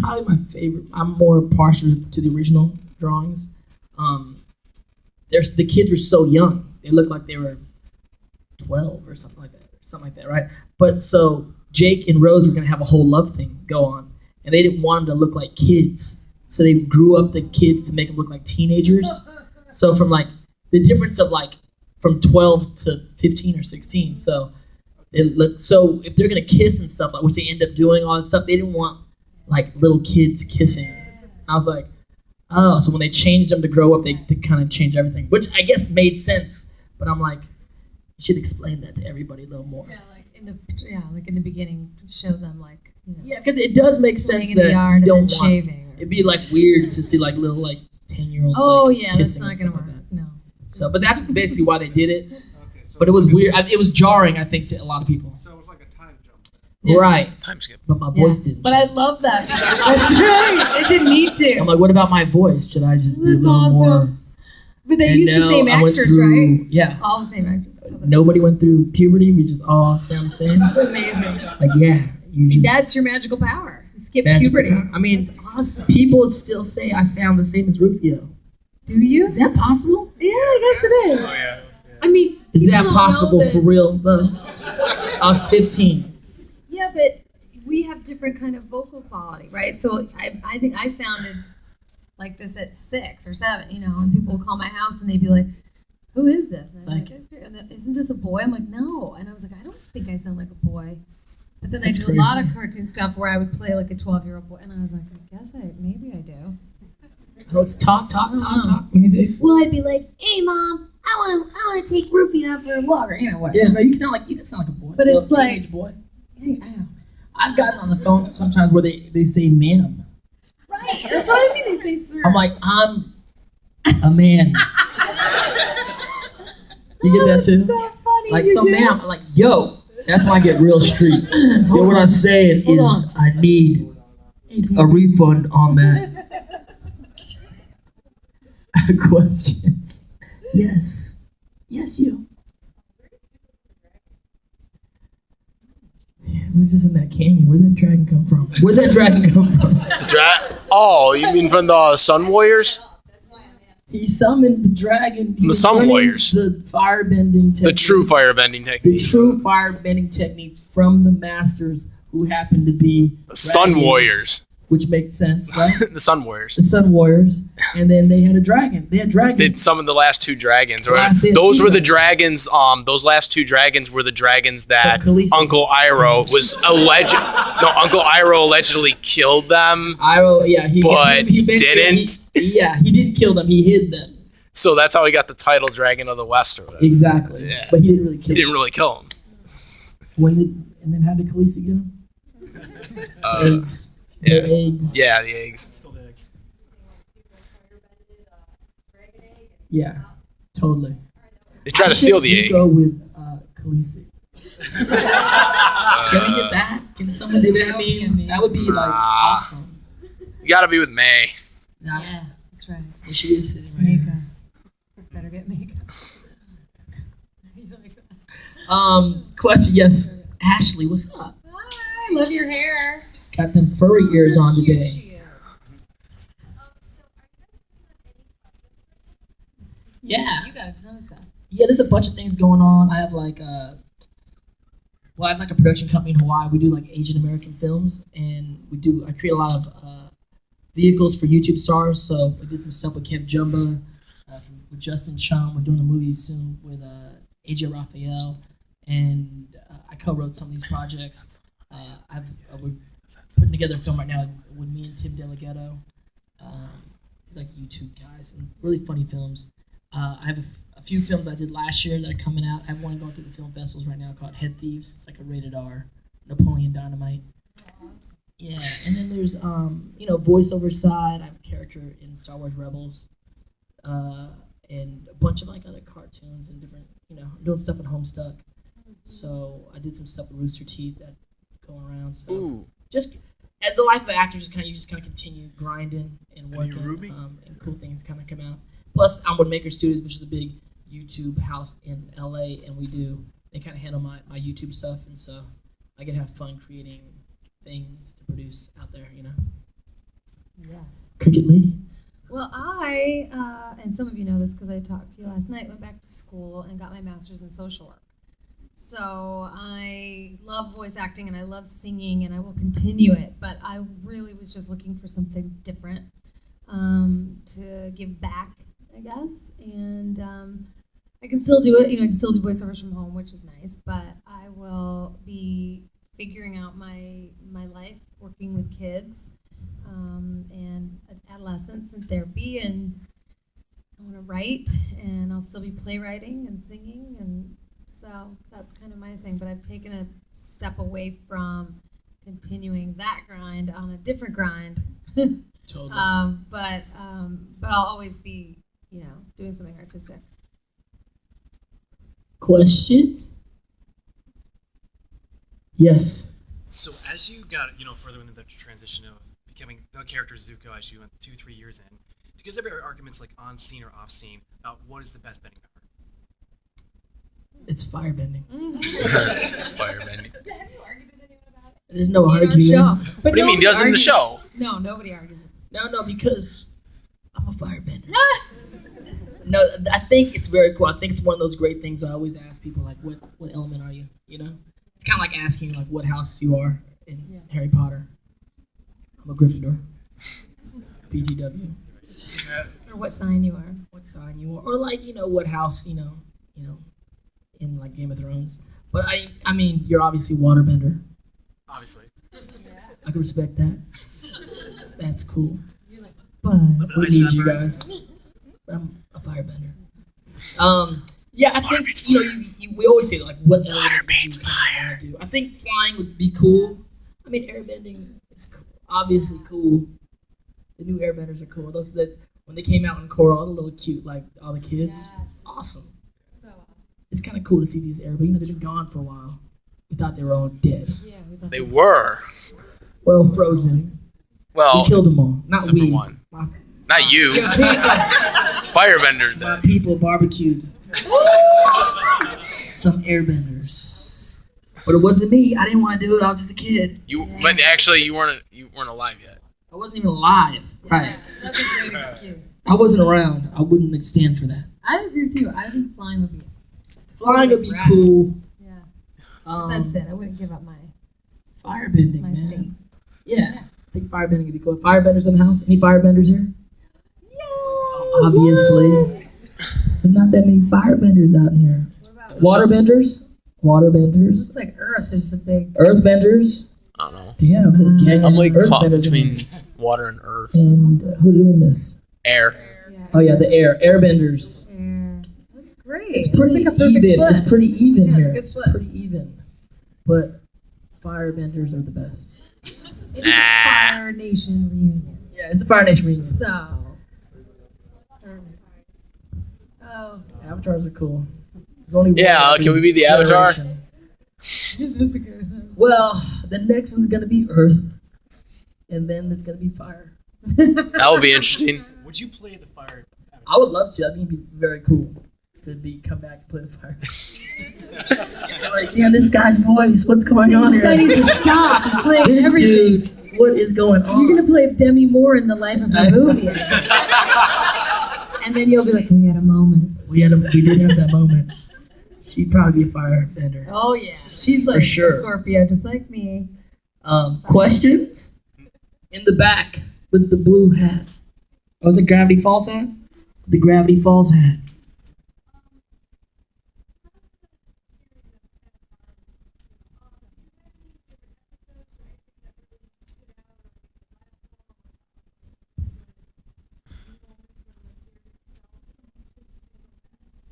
probably my favorite. I'm more partial to the original drawings. The kids were so young; they looked like they were 12 or something like that, right? But so Jake and Rose were gonna have a whole love thing go on, and they didn't want them to look like kids, so they grew up the kids to make them look like teenagers. So from like the difference of like from 12 to 15 or 16, so if they're gonna kiss and stuff, like which they end up doing all that stuff, they didn't want like little kids kissing. I was like, oh, so when they changed them to grow up, they kind of changed everything, which I guess made sense. But I'm like, you should explain that to everybody a little more. Yeah, like in the beginning, show them like Yeah, because it does make sense playing in that the yard you and don't then want. shaving. It'd be like weird to see like little like 10-year-olds. Oh like, yeah, that's kissing not and gonna stuff work. like that. No. So, but that's basically why they did it. Okay, so But it it's was like weird. It was jarring, I think, to a lot of people. So it was like a time jump. Yeah. Right. Time skip. But my Yeah. voice didn't. But I love that. That's right. It didn't need to. I'm like, what about my voice? Should I just be a That's little awesome. more? But they And use the now same I went actors, through- right? Yeah. All the same actors. Nobody went through puberty. We just all sound the same. That's amazing. Like, yeah, you just That's your magical power. Skip magical puberty. power. I mean, That's awesome. people still say I sound the same as Rufio. Do you? Is that possible? Yeah, I guess it is. Oh yeah. I mean, Is people that don't possible know for this. real? Though? I was 15. Yeah, but we have different kind of vocal quality, right? So I think I sounded like this at 6 or 7, and people would call my house and they'd be like, "Who is this?" And I'm like, "Isn't this a boy?" I'm like, "No," and I was like, "I don't think I sound like a boy." But then That's I did a lot of crazy. cartoon stuff where I would play like a 12-year-old boy, and I was like, "I guess maybe I do." Oh, it's talk. Music. Well, I'd be like, "Hey, mom, I wanna take Rufy out for a walk," or whatever. Yeah, no, you can sound like a boy. But Little it's like- teenage boy. Hey, I don't. I've gotten on the phone sometimes where they say "ma'am." Right, that's what I mean. They say sir. I'm like, I'm a man. You get that too? So funny. Like, you so do? ma'am, I'm like, yo, that's when I get real street. Yo, what I'm saying Hold is on. I need a refund on that. Questions? Yes. Yes, you. It was just in that canyon. Where'd that dragon come from? Oh, you mean from the Sun Warriors? He summoned the dragon. From the Sun Warriors. The firebending technique. The true firebending The technique. true firebending techniques from the masters who happened to be The Sun dragons, Warriors. which makes sense, right? The Sun Warriors. The Sun Warriors, and then they had a dragon. They had dragons. They summoned the last two dragons. Or They had those two were the dragons. dragons. Those last two dragons were the dragons that From Khaleesi. Uncle Iroh was alleged. No, Uncle Iroh allegedly killed them. Iroh, yeah, But he basically- didn't? He didn't kill them. He hid them. So that's how he got the title Dragon of the West or whatever. Exactly. Yeah. But he didn't really kill He didn't them. really kill him. And then how did Khaleesi get him? Eggs. yeah. The eggs. Yeah, the eggs. Still the eggs. Yeah. Totally. They tried I to steal should the egg. Go with Khaleesi. Can we get that? Can someone do that? That would be like Nah. awesome. You gotta be with May. Nah, Yeah, that's right. she is sitting right here. Makeup. Better get makeup. You like that? Question, yes. Ashley, what's up? Hi, love your hair. Got them furry ears on Cute today. she is. Yeah. You got a ton of stuff. Yeah, there's a bunch of things going on. I have like I have like a production company in Hawaii. We do like Asian American films, and I create a lot of vehicles for YouTube stars. So we did some stuff with Camp Jumba, with Justin Chong. We're doing a movie soon with AJ Raphael, and I co-wrote some of these projects. We're putting together a film right now with me and Tim Delgado. He's like YouTube guys and really funny films. I have a few films I did last year that are coming out. I have one going through the film festivals right now called Head Thieves. It's like a rated R Napoleon Dynamite. Yeah, and then there's voiceover side. I have a character in Star Wars Rebels, and a bunch of like other cartoons and different. I'm doing stuff in Homestuck. So I did some stuff with Rooster Teeth that going around. So Ooh. just as the life of actor, you just kind of continue grinding and working, and cool things kind of come out. Plus, I'm with Maker Studios, which is a big YouTube house in LA, and they kind of handle my YouTube stuff, and so I get to have fun creating things to produce out there, Yes. Cricket Lee? Well, I, and some of you know this because I talked to you last night, went back to school and got my master's in social work. So I love voice acting and I love singing and I will continue it, but I really was just looking for something different to give back, I guess. And I can still do it, I can still do voiceovers from home, which is nice, but I will be figuring out my life working with kids and adolescents and therapy, and I want to write, and I'll still be playwriting and singing, and so that's kind of my thing. But I've taken a step away from continuing that grind on a different grind. Totally. But I'll always be, doing something artistic. Questions? Yes. So as you got, further into the transition of becoming the character Zuko as you went 2-3 years in, do you guys ever have arguments like on scene or off scene about what is the best bending power? It's firebending. It's firebending. Have you argued with anyone about it? There's no In our argument. show. But What do you mean, nobody doesn't the argues. show? No, nobody argues. No, because I'm a firebender. No, I think it's very cool. I think it's one of those great things I always ask people, like, what element are you? It's kind of like asking, like, what house you are in Harry Potter. I'm a Gryffindor. PTW. Or what sign you are. What sign you are. Or, like, what house, in, like, Game of Thrones. But, I mean, you're obviously waterbender. Obviously. I can respect that. That's cool. But We need you guys. I'm a firebender. Yeah, I think we always say like what element do you want to do. I think flying would be cool. I mean, airbending is obviously cool. The new airbenders are cool. Those that when they came out in Coral, the little cute like all the kids. Yes. Awesome. So awesome. It's kind of cool to see these airbenders. They've been gone for a while. We thought they were all dead. Yeah, we thought They were. Well, frozen. Well, We killed them all. Not except for we. one. My- not you. Yeah, Firebenders My then. people barbecued some airbenders. But it wasn't me. I didn't want to do it. I was just a kid. But actually, you weren't alive yet. I wasn't even alive. Right. That's a great excuse. I wasn't around. I wouldn't stand for that. I agree with you. I think flying would be Flying would be rad. cool. Yeah. That's it. I wouldn't give up my Firebending, man. state. Yeah. I think firebending would be cool. Firebenders in the house? Any firebenders here? Yeah. Obviously. There's not that many firebenders out here. Waterbenders? Waterbenders. Looks like Earth is the big. Earthbenders? I don't know. Damn, it's a gang I'm of like caught earthbenders in between here. water and earth. And who did we miss? Air. Yeah. Oh yeah, the airbenders. Yeah. That's great. It's pretty like a perfect even. split. It's pretty even Yeah, it's a here. good split. It's pretty even. But firebenders are the best. It is a Fire Nation reunion. Yeah, it's a Fire Nation reunion. So. Oh. Avatars are cool. There's only one Yeah, every can we be the Avatar? generation. That's a good. Well, the next one's gonna be Earth, and then it's gonna be Fire. That will be interesting. Would you play the fire? I would love to. I think it'd be very cool to come back and play the Fire. You're like, yeah, this guy's voice. What's going on This guy here? needs to stop. He's playing This everything. dude, what is going on? You're gonna play Demi Moore in the life of a movie, and then you'll be like, "We had a moment." We did have that moment. She'd probably be a firebender. Oh yeah, she's like For sure. a Scorpio, just like me. Questions? In the back with the blue hat. Oh, is it Gravity Falls hat? The Gravity Falls hat.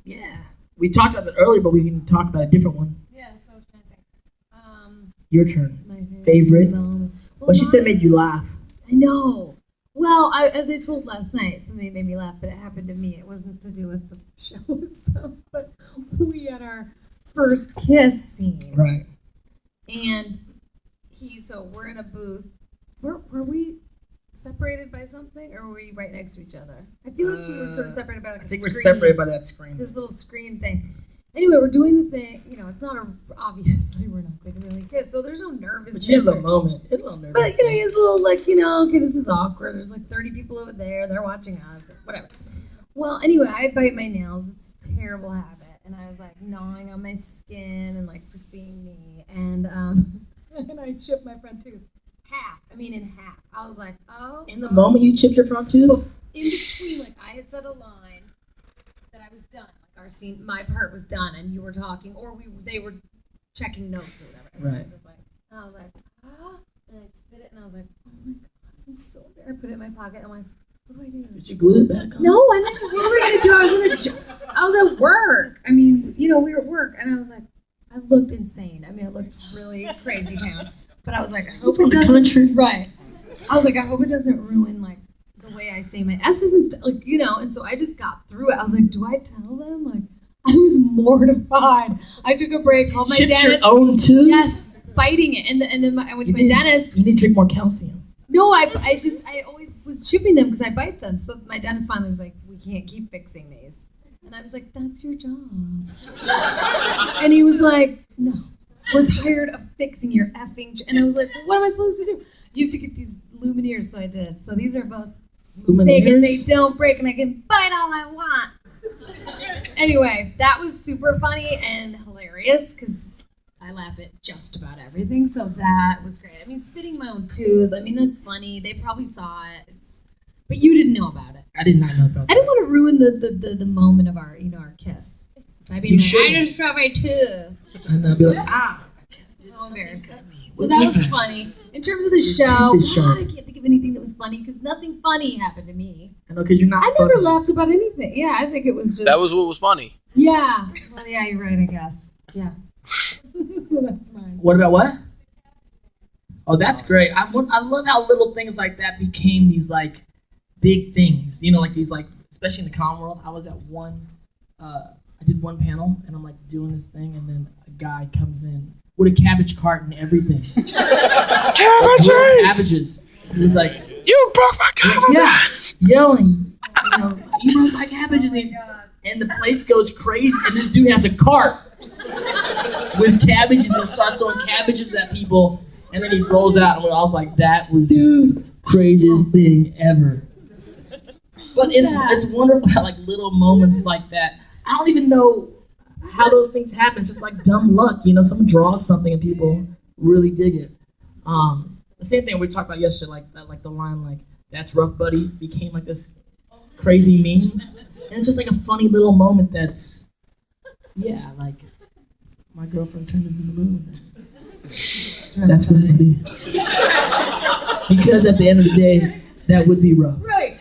Yeah. We talked about that earlier, but we can talk about a different one. Yeah, that's what I was trying to think. Your turn. My Favorite? moment. Well, What she said mine- made you laugh. I know. Well, as I told last night, something made me laugh, but it happened to me. It wasn't to do with the show itself, but we had our first kiss scene. Right. And so we're in a booth. Were we separated by something, or were we right next to each other? I feel like we were sort of separated by like I a think screen. we're separated by that screen. This little screen thing. Anyway, we're doing the thing. It's not obviously we're not going to really kiss, so there's no nervousness. But you have a moment. It's a little nervous. But it's a little like okay, this is awkward. There's like 30 people over there. They're watching us. Whatever. Well, anyway, I bite my nails. It's a terrible habit, and I was like gnawing on my skin and like just being me, and and I chipped my front tooth in half. I was like, oh. In the moment you chipped your front tooth? In between, like I had said a line that I was done. Like our scene, my part was done, and you were talking, or they were checking notes or whatever. And Right. I was like, ah, and I spit it, and I was like, oh my god, I'm so bad. I put it in my pocket. I'm like, what do I do? Did you glue it back on? No, I didn't. What were we gonna do? I was at work. I mean, we were at work, and I was like, I looked insane. I mean, I looked really crazy town. But I was like, I hope it doesn't. Country. Right. I was like, I hope it doesn't ruin like the way I say my S's and stuff, And so I just got through it. I was like, do I tell them? Like, I was mortified. I took a break, called my Chipped dentist. your own tooth? Yes, biting it, and then I went to my dentist. You need to drink more calcium. No, I always was chipping them because I bite them. So my dentist finally was like, we can't keep fixing these. And I was like, that's your job. And he was like, no, we're tired of fixing your effing. And I was like, well, what am I supposed to do? You have to get these Lumineers. So I did. So these are both big and they don't break and I can bite all I want. Anyway, that was super funny and hilarious because I laugh at just about everything. So that was great. I mean, spitting my own tooth. I mean, that's funny. They probably saw it. But you didn't know about it. I did not know about that. I didn't want to ruin the moment of our our kiss. By being like, I just dropped my tooth. And I'll be like, ah. So embarrassing. So that was funny. In terms of the show, tooth is sharp. God, I can't think of anything that was funny because nothing funny happened to me. I know, because you're not I never funny. laughed about anything. Yeah, I think it was just. That was what was funny. Yeah. Well, yeah, you're right, I guess. Yeah. So that's mine. What about what? Oh, that's great. I love how little things like that became these like big things. Like these like, especially in the common world. I was at I did one panel and I'm like doing this thing and then a guy comes in with a cabbage cart and everything. Cabbages! Cabbages. And he's like, You broke my cabbages! yeah, yelling. he runs like cabbages, and the place goes crazy, and this dude has a cart with cabbages and starts throwing cabbages at people, and then he rolls out, and I was like, that was the craziest thing ever. But it's wonderful how like little moments like that. I don't even know how those things happen. It's just like dumb luck, you know. Someone draws something and people really dig it. The same thing we talked about yesterday, like the line like "That's rough, buddy" became like this crazy meme, and it's just like a funny little moment. That's like my girlfriend turned into the moon. That's rough, buddy. Because at the end of the day, that would be rough. Right.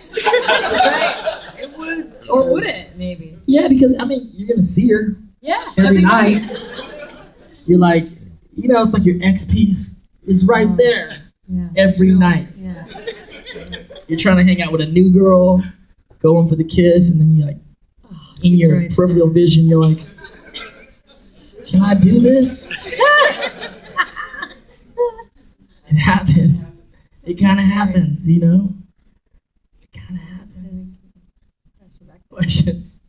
It would. Or would it, maybe? Yeah, because, I mean, you're going to see her every night. You're like, you know, it's like your ex piece is right there every night. Yeah. You're trying to hang out with a new girl, going for the kiss, and then you're like, in your peripheral vision, you're like, can I do this? It happens. It kind of happens, you know? It kind of happens. Questions?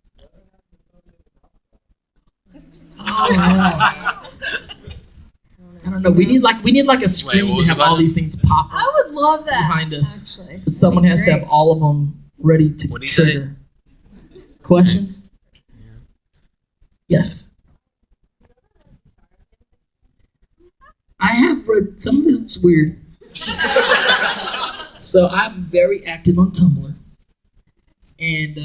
Oh, I don't know. We need like a screen to have all these things pop up. I would love that behind us. Actually, But someone has to have all of them ready to trigger. Questions? Yes. I have read some of it's weird. So I'm very active on Tumblr, and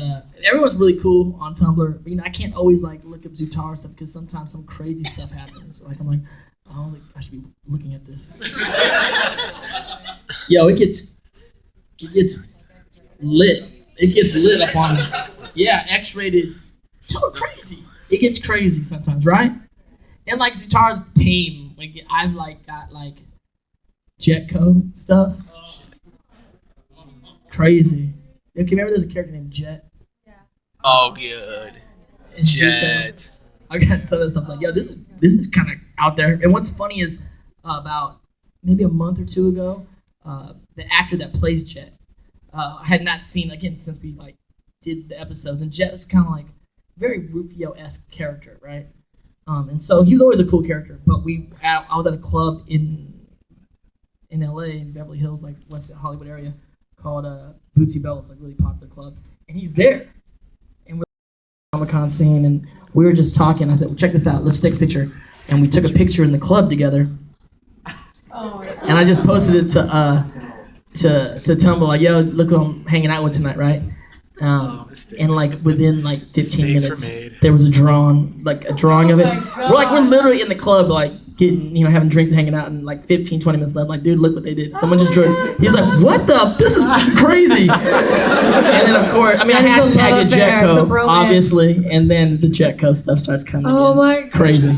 everyone's really cool on Tumblr. But, you know, I can't always like look up Zutara stuff because sometimes some crazy stuff happens. Like I'm like, oh, I should be looking at this. Yo, it gets lit. It gets lit up on X-rated. So crazy. It gets crazy sometimes, right? And like Zutara's tame. Like I've like got like Jetco stuff. Crazy. Okay, remember there's a character named Jet? Yeah. Oh, good. And Jet. Zuko. I got some of the stuff like, yo, this is kind of out there. And what's funny is about maybe a month or two ago, the actor that plays Jet, I had not seen again since we like did the episodes. And Jet is kind of like very Rufio-esque character, right? And so he was always a cool character. But I was at a club in LA in Beverly Hills, like West Hollywood area, called Bootsy Bell. It's like a really popular club, and he's there. And we're Comic-Con scene, and we were just talking. I said, well, check this out. Let's take a picture. And we took a picture in the club together. Oh, and I just posted it to Tumblr, like, yo, look who I'm hanging out with tonight, right? And like within like 15 minutes, there was a drawing of it. We're literally in the club, like getting, you know, having drinks and hanging out, and like 15, 20 minutes left. Like, dude, look what they did. Someone just drew it. He's like, what the? This is crazy. And then of course, I mean, I hashtagged Jetco, obviously, and then the Jetco stuff starts coming in. Oh my God. Crazy.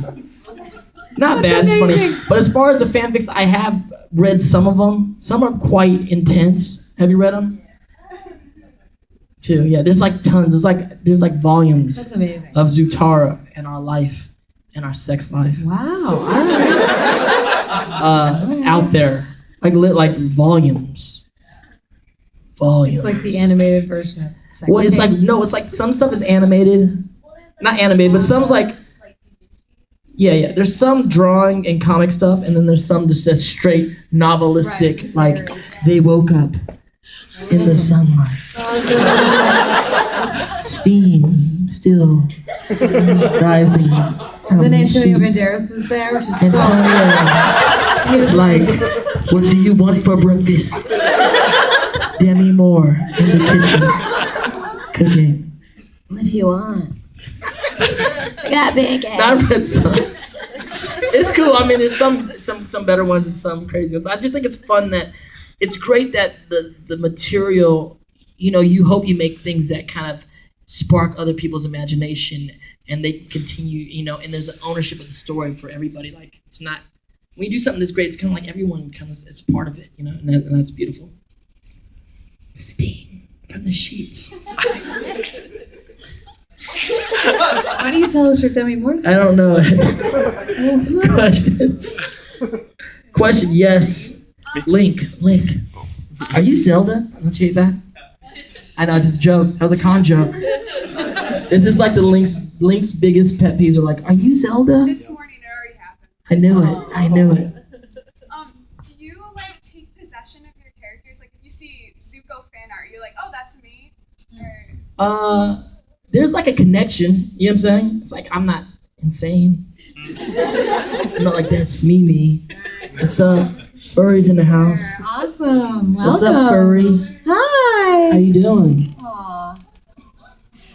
Not bad, it's funny. But as far as the fanfics, I have read some of them. Some are quite intense. Have you read them? Too, yeah. There's like tons. There's like volumes That's amazing. of Zutara and our life and our sex life. Wow. Out there, like volumes. It's like the animated version of sex. Well, it's like no, it's like some stuff is animated, not animated, but some's like. Yeah. There's some drawing and comic stuff, and then there's some just straight novelistic, like they woke up in the sunlight. Steam still rising. Then Antonio Banderas was there, which is so He was like, what do you want for breakfast? Demi Moore in the kitchen cooking. What do you want? I got bacon. I read some. It's cool. I mean, there's some better ones and some crazy ones. But I just think it's fun that it's great that the material, you know, you hope you make things that kind of spark other people's imagination and they continue, you know, and there's an ownership of the story for everybody. Like, it's not, when you do something this great, it's kind of like everyone kind of is part of it, you know, and that's beautiful. Steam from the sheets. Why do you tell us your Demi Moore story? I don't know. Questions? Question, yes. Link. Are you Zelda? Don't you hate that? I know, it's just a joke. That was a con joke. This is like the Link's biggest pet peeves are like, are you Zelda? This morning it already happened. I knew it. Do you like take possession of your characters? Like if you see Zuko fan art, you're like, oh, that's me. Or There's like a connection. You know what I'm saying? It's like I'm not insane. I'm not like that's me. What's up? Furry's in the house. Awesome. Welcome. What's up, furry? Hi. How you doing? Aw.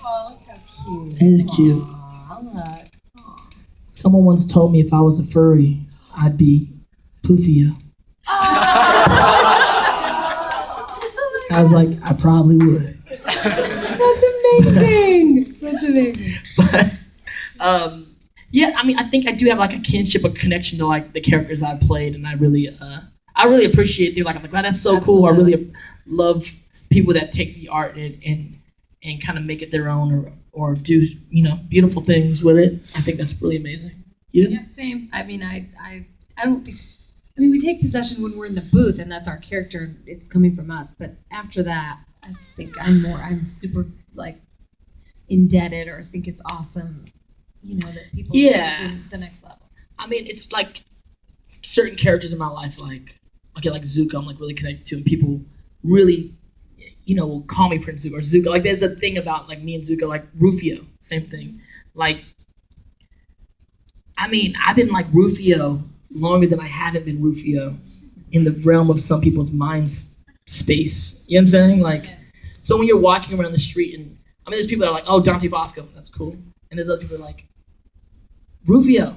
Oh, look how cute. It is cute. Aw, look. Someone once told me if I was a furry, I'd be Poofio. I was like, I probably would. That's amazing. That's amazing. But, yeah, I mean, I think I do have like a kinship, a connection to like the characters I've played, and I really appreciate it. Like, I'm like, wow, that's so cool. I really love people that take the art and kind of make it their own or do, you know, beautiful things with it. I think that's really amazing. You? Yeah, same. I mean, I don't think. I mean, we take possession when we're in the booth, and that's our character. It's coming from us. But after that, I just think I'm super like indebted, or think it's awesome. You know, that people take it to the next level. I mean, it's like certain characters in my life, like Zuko, I'm like really connected to, and people really, you know, will call me Prince Zuko or Zuko. Like, there's a thing about like me and Zuko, like Rufio, same thing. Like, I mean, I've been like Rufio longer than I haven't been Rufio in the realm of some people's minds space. You know what I'm saying? Like, so when you're walking around the street, and I mean, there's people that are like, oh, Dante Basco, that's cool, and there's other people that are like, Rufio,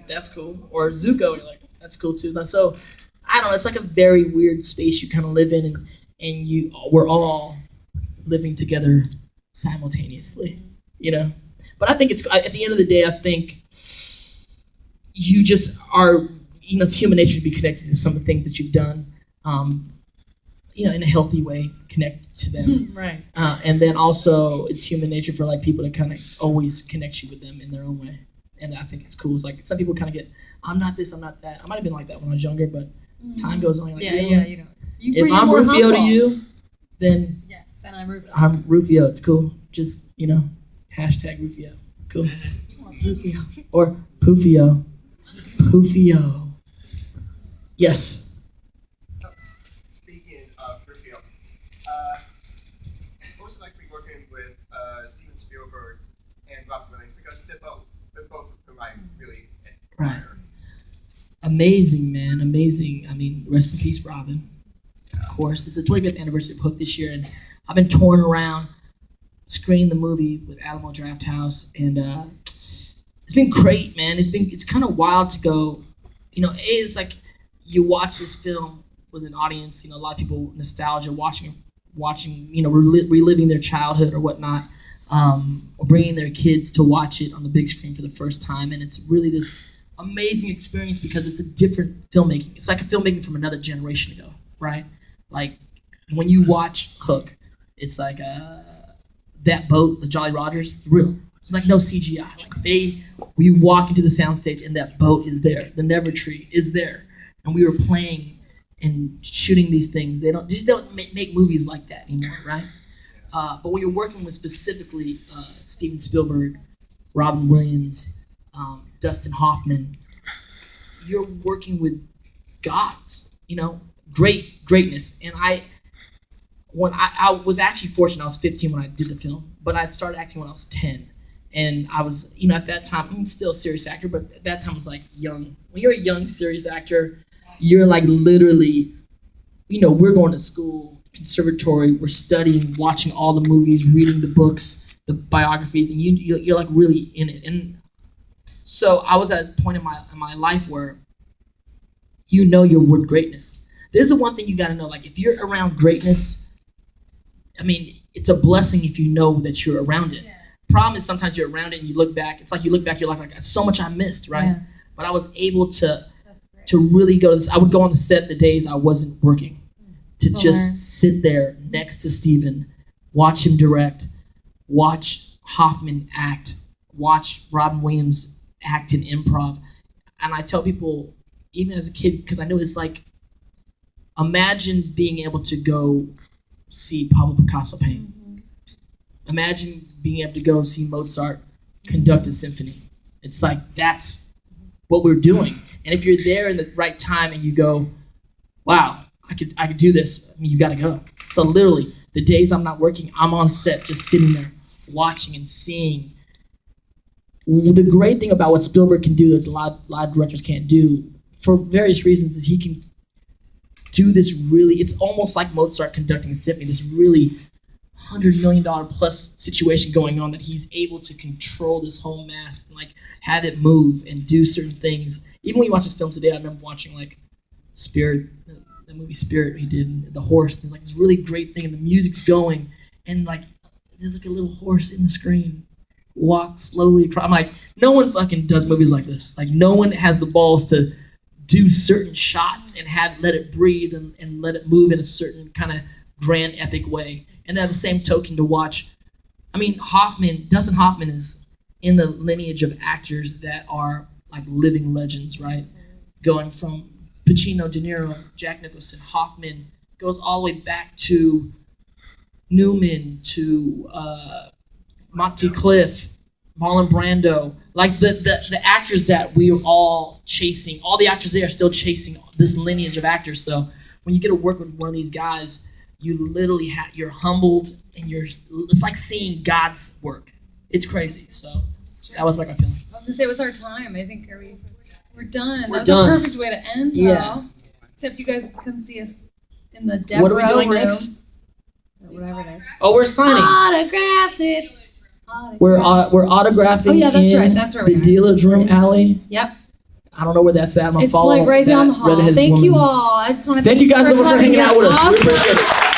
that's cool, or Zuko, you're like, that's cool too. So I don't know, it's like a very weird space you kind of live in, and we're all living together simultaneously, you know. But I think it's, at the end of the day, I think you just are, you know, it's human nature to be connected to some of the things that you've done, you know, in a healthy way, connect to them. Right. And then also, it's human nature for like people to kind of always connect you with them in their own way. And I think it's cool. It's like some people kind of get, I'm not this, I'm not that. I might have been like that when I was younger, but time goes on. Like, You know. If I'm Rufio to you, then I'm Rufio. I'm Rufio. It's cool. Just, you know, hashtag Rufio. Cool. Rufio. Or Poofio. Poofio. Yes. Speaking of Rufio, what was it like to be working with Steven Spielberg and Robert Williams? Because they're both of whom I really admire. Right. Amazing, man. Amazing. I mean, rest in peace, Robin. Of course. It's the 25th anniversary of Hook this year, and I've been touring around screening the movie with Alamo Drafthouse, and it's been great, man. It's kind of wild to go, you know, it's like you watch this film with an audience, you know, a lot of people nostalgia, watching, you know, reliving their childhood or whatnot, or bringing their kids to watch it on the big screen for the first time, and it's really this amazing experience because it's a different filmmaking. It's like a filmmaking from another generation ago, right? Like when you watch Hook, it's like that boat, the Jolly Rogers, it's real. It's like no CGI. Like we walk into the soundstage and that boat is there. The Never Tree is there, and we were playing and shooting these things. They don't make movies like that anymore, right? But when you're working with specifically Steven Spielberg, Robin Williams, Dustin Hoffman, you're working with gods, you know, greatness. And I was actually fortunate. I was 15 when I did the film, but I started acting when I was 10. And I was, you know, at that time, I'm still a serious actor, but at that time I was like young. When you're a young serious actor, you're like literally, you know, we're going to school, conservatory, we're studying, watching all the movies, reading the books, the biographies, and you're like really in it. And so I was at a point in my life where you know you're worth greatness. There's the one thing you got to know, like if you're around greatness, I mean, it's a blessing if you know that you're around it. Yeah. Problem is sometimes you're around it and you look back, it's like you look back, you're like so much I missed, right? Yeah. But I was able to really go to this. I would go on the set the days I wasn't working, to just sit there next to Steven, watch him direct, watch Hoffman act, watch Robin Williams act in improv. And I tell people, even as a kid, because I know it's like, imagine being able to go see Pablo Picasso paint. Imagine being able to go see Mozart conduct a symphony. It's like, that's what we're doing. And if you're there in the right time and you go, wow, I could do this, I mean, you gotta go. So literally, the days I'm not working, I'm on set just sitting there watching and seeing. The great thing about what Spielberg can do that a lot of directors can't do, for various reasons, is he can do this really, it's almost like Mozart conducting a symphony, this really $100 million plus situation going on, that he's able to control this whole mass and like have it move and do certain things. Even when you watch his films today, I remember watching like Spirit, the movie Spirit he did, the horse. There's like this really great thing and the music's going and like there's like a little horse in the screen, walk slowly across. I'm like, no one fucking does movies like this. Like no one has the balls to do certain shots and let it breathe and let it move in a certain kind of grand epic way. And then at the same token to watch, I mean, Dustin Hoffman is in the lineage of actors that are like living legends, right? Going from Pacino, De Niro, Jack Nicholson, Hoffman, goes all the way back to Newman, to Monty Cliff, Marlon Brando. Like the actors that we are all chasing, all the actors there are still chasing this lineage of actors. So when you get to work with one of these guys, you literally you're humbled and it's like seeing God's work. It's crazy. So that was like my feeling. I was gonna say, what's our time? I think we're done. We're That was done. a perfect way to end, though. Yeah. Except you guys come see us in the Dev What are we Row doing room. next? Or whatever it is. Oh, we're signing. Autographs. It's autographs. We're autographing Oh, yeah, that's in right. That's where the we are. dealer's room alley. Yep. I don't know where that's at. I'm gonna It's follow like right down the that hall. redheaded Thank you woman. all. I just want to Thank you guys for for hanging out with us. We Awesome. appreciate it.